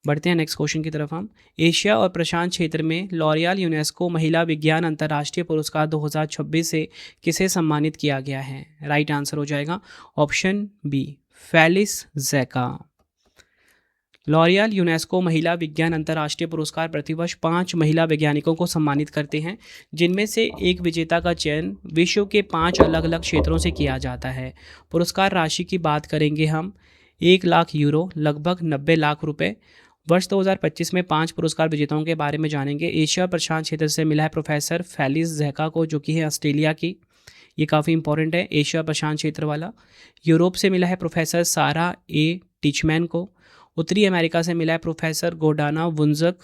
बढ़ते हैं नेक्स्ट क्वेश्चन की तरफ हम। एशिया और प्रशांत क्षेत्र में लॉरियल यूनेस्को महिला विज्ञान अंतर्राष्ट्रीय पुरस्कार 2026 से किसे सम्मानित किया गया है? राइट आंसर हो जाएगा ऑप्शन बी, फेलिस जैका। लॉरियल यूनेस्को महिला विज्ञान अंतर्राष्ट्रीय पुरस्कार प्रतिवर्ष 5 महिला वैज्ञानिकों को सम्मानित करते हैं, जिनमें से एक विजेता का चयन विश्व के 5 अलग अलग क्षेत्रों से किया जाता है। पुरस्कार राशि की बात करेंगे हम, 1 लाख यूरो लगभग 90 लाख रुपए। वर्ष 2025 में 5 पुरस्कार विजेताओं के बारे में जानेंगे। एशिया प्रशांत क्षेत्र से मिला है प्रोफेसर फेलिस जैका को, जो कि है ऑस्ट्रेलिया की, ये काफ़ी इंपॉर्टेंट है एशिया प्रशांत क्षेत्र वाला। यूरोप से मिला है प्रोफेसर सारा ए टिचमैन को। उत्तरी अमेरिका से मिला है प्रोफेसर गोडाना वुंजक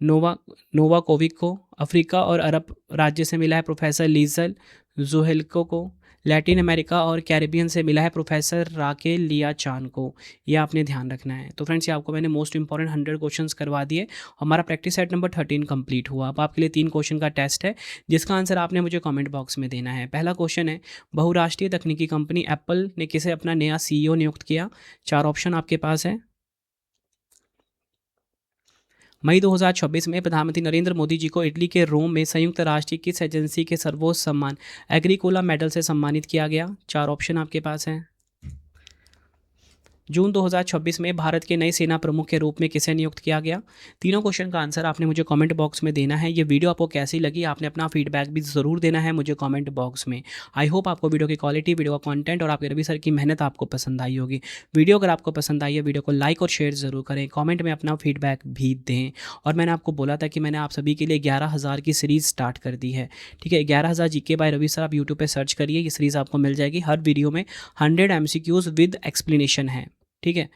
नोवाकोविक को। अफ्रीका और अरब राज्य से मिला है प्रोफेसर लीजल जोहेल्को को। लैटिन अमेरिका और कैरिबियन से मिला है प्रोफेसर राकेल लिया चान को। ये आपने ध्यान रखना है। तो फ्रेंड्स, ये आपको मैंने मोस्ट इंपॉर्टेंट 100 क्वेश्चंस करवा दिए। हमारा प्रैक्टिस सेट नंबर 13 कंप्लीट हुआ। अब आपके लिए 3 क्वेश्चन का टेस्ट है, जिसका आंसर आपने मुझे कमेंट बॉक्स में देना है। पहला क्वेश्चन है, बहुराष्ट्रीय तकनीकी कंपनी एप्पल ने किसे अपना नया CEO नियुक्त किया? 4 ऑप्शन आपके पास है। मई 2026 में प्रधानमंत्री नरेंद्र मोदी जी को इटली के रोम में संयुक्त राष्ट्र की किस एजेंसी के सर्वोच्च सम्मान एग्रीकोला मेडल से सम्मानित किया गया? 4 ऑप्शन आपके पास हैं। जून 2026 में भारत के नए सेना प्रमुख के रूप में किसे नियुक्त किया गया? तीनों क्वेश्चन का आंसर आपने मुझे कमेंट बॉक्स में देना है। ये वीडियो आपको कैसी लगी, आपने अपना फीडबैक भी ज़रूर देना है मुझे कमेंट बॉक्स में। आई होप आपको वीडियो की क्वालिटी, वीडियो का कंटेंट और आपके रवि सर की मेहनत आपको पसंद आई होगी। वीडियो अगर आपको पसंद आई है, वीडियो को लाइक और शेयर ज़रूर करें, कॉमेंट में अपना फीडबैक भी दें। और मैंने आपको बोला था कि मैंने आप सभी के लिए 11,000 की सीरीज़ स्टार्ट कर दी है। ठीक है, 11,000 जीके बाय रवि सर आप यूट्यूब पर सर्च करिए, ये सीरीज़ आपको मिल जाएगी। हर वीडियो में 100 MCQs विद एक्सप्लेनेशन है। ठीक है,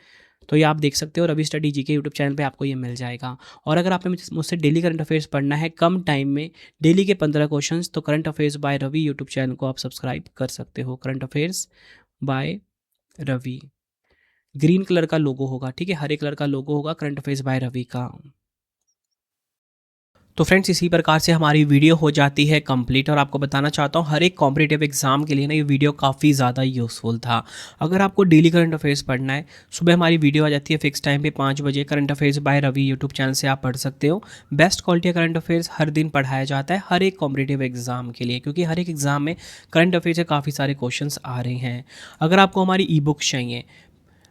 तो ये आप देख सकते हो, रवि स्टडी जी के यूट्यूब चैनल पे आपको ये मिल जाएगा। और अगर आपने मुझसे डेली करंट अफेयर्स पढ़ना है कम टाइम में, डेली के 15 क्वेश्चंस, तो current affairs by Ravi YouTube channel को आप सब्सक्राइब कर सकते हो। Current affairs by Ravi, green colour का लोगो होगा। ठीक है, हरे कलर का लोगो होगा करंट अफेयर्स बाय रवि का। तो फ्रेंड्स, इसी प्रकार से हमारी वीडियो हो जाती है कंप्लीट। और आपको बताना चाहता हूँ, हर एक कॉम्पिटिटिव एग्जाम के लिए ना ये वीडियो काफ़ी ज़्यादा यूज़फुल था। अगर आपको डेली करंट अफेयर्स पढ़ना है, सुबह हमारी वीडियो आ जाती है फिक्स टाइम पे 5 बजे। Current affairs by Ravi YouTube channel से आप पढ़ सकते हो। बेस्ट क्वालिटी का करंट अफेयर्स हर दिन पढ़ाया जाता है हर एक कॉम्पिटिटिव एग्जाम के लिए, क्योंकि हर एक एग्जाम में करंट अफेयर्स से काफ़ी सारे क्वेश्चन आ रहे हैं। अगर आपको हमारी ई बुक्स चाहिए,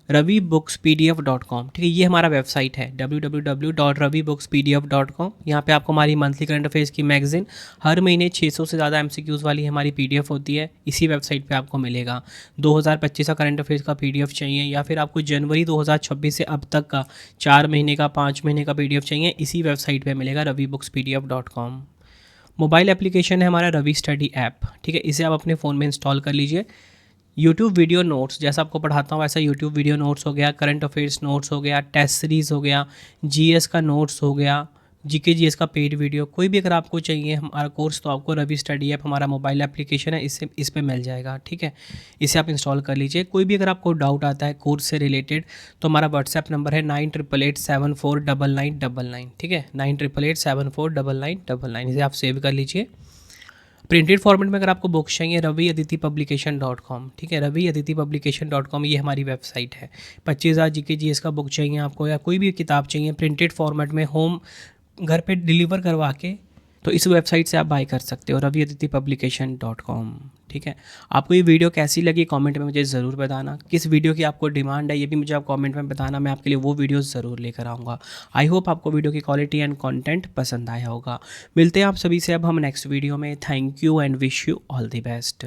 ravibooks.pdf.com, ठीक है, ये हमारा वेबसाइट है www.ravibooks.pdf.com। यहाँ पे आपको हमारी मंथली करंट अफेयर्स की मैगजीन हर महीने 600 से ज़्यादा MCQs वाली हमारी PDF होती है, इसी वेबसाइट पे आपको मिलेगा। 2025 का करंट अफेयर्स का PDF चाहिए, या फिर आपको जनवरी 2026 से अब तक का 4 महीने का 5 महीने का PDF चाहिए, इसी वेबसाइट पर मिलेगा ravibooks.pdf.com। मोबाइल एप्लीकेशन है हमारा रवि स्टडी ऐप। ठीक है, इसे आप अपने फ़ोन में इंस्टॉल कर लीजिए। यूट्यूब वीडियो नोट्स, जैसा आपको पढ़ाता हूँ वैसा यूट्यूब वीडियो नोट्स हो गया, करंट अफेयर्स नोट्स हो गया, टेस्ट सीरीज़ हो गया, GS का नोट्स हो गया, GK GS का पेड वीडियो, कोई भी अगर आपको चाहिए हमारा कोर्स, तो आपको रवि स्टडी ऐप हमारा मोबाइल एप्लीकेशन है, इससे इस पर मिल जाएगा। ठीक है, इसे आप इंस्टॉल कर लीजिए। कोई भी अगर आपको डाउट आता है कोर्स से रिलेटेड, तो हमारा व्हाट्सएप नंबर है 9888749999। ठीक है, 9888749999, इसे आप सेव कर लीजिए। प्रिंटेड फॉर्मेट में अगर आपको बुक्स चाहिए, raviaditipublication.com। ठीक है, raviaditipublication.com, ये हमारी वेबसाइट है। 25,000 GK GS का बुक चाहिए आपको, या कोई भी किताब चाहिए प्रिंटेड फॉर्मेट में, होम घर पे डिलीवर करवा के, तो इस वेबसाइट से आप बाय कर सकते हो, raviaditipublication.com। ठीक है, आपको ये वीडियो कैसी लगी कमेंट में मुझे ज़रूर बताना। किस वीडियो की आपको डिमांड है, ये भी मुझे आप कमेंट में बताना, मैं आपके लिए वो वीडियो ज़रूर लेकर आऊँगा। आई होप आपको वीडियो की क्वालिटी एंड कंटेंट पसंद आया होगा। मिलते हैं आप सभी से अब हम नेक्स्ट वीडियो में। Thank you and wish you all the best.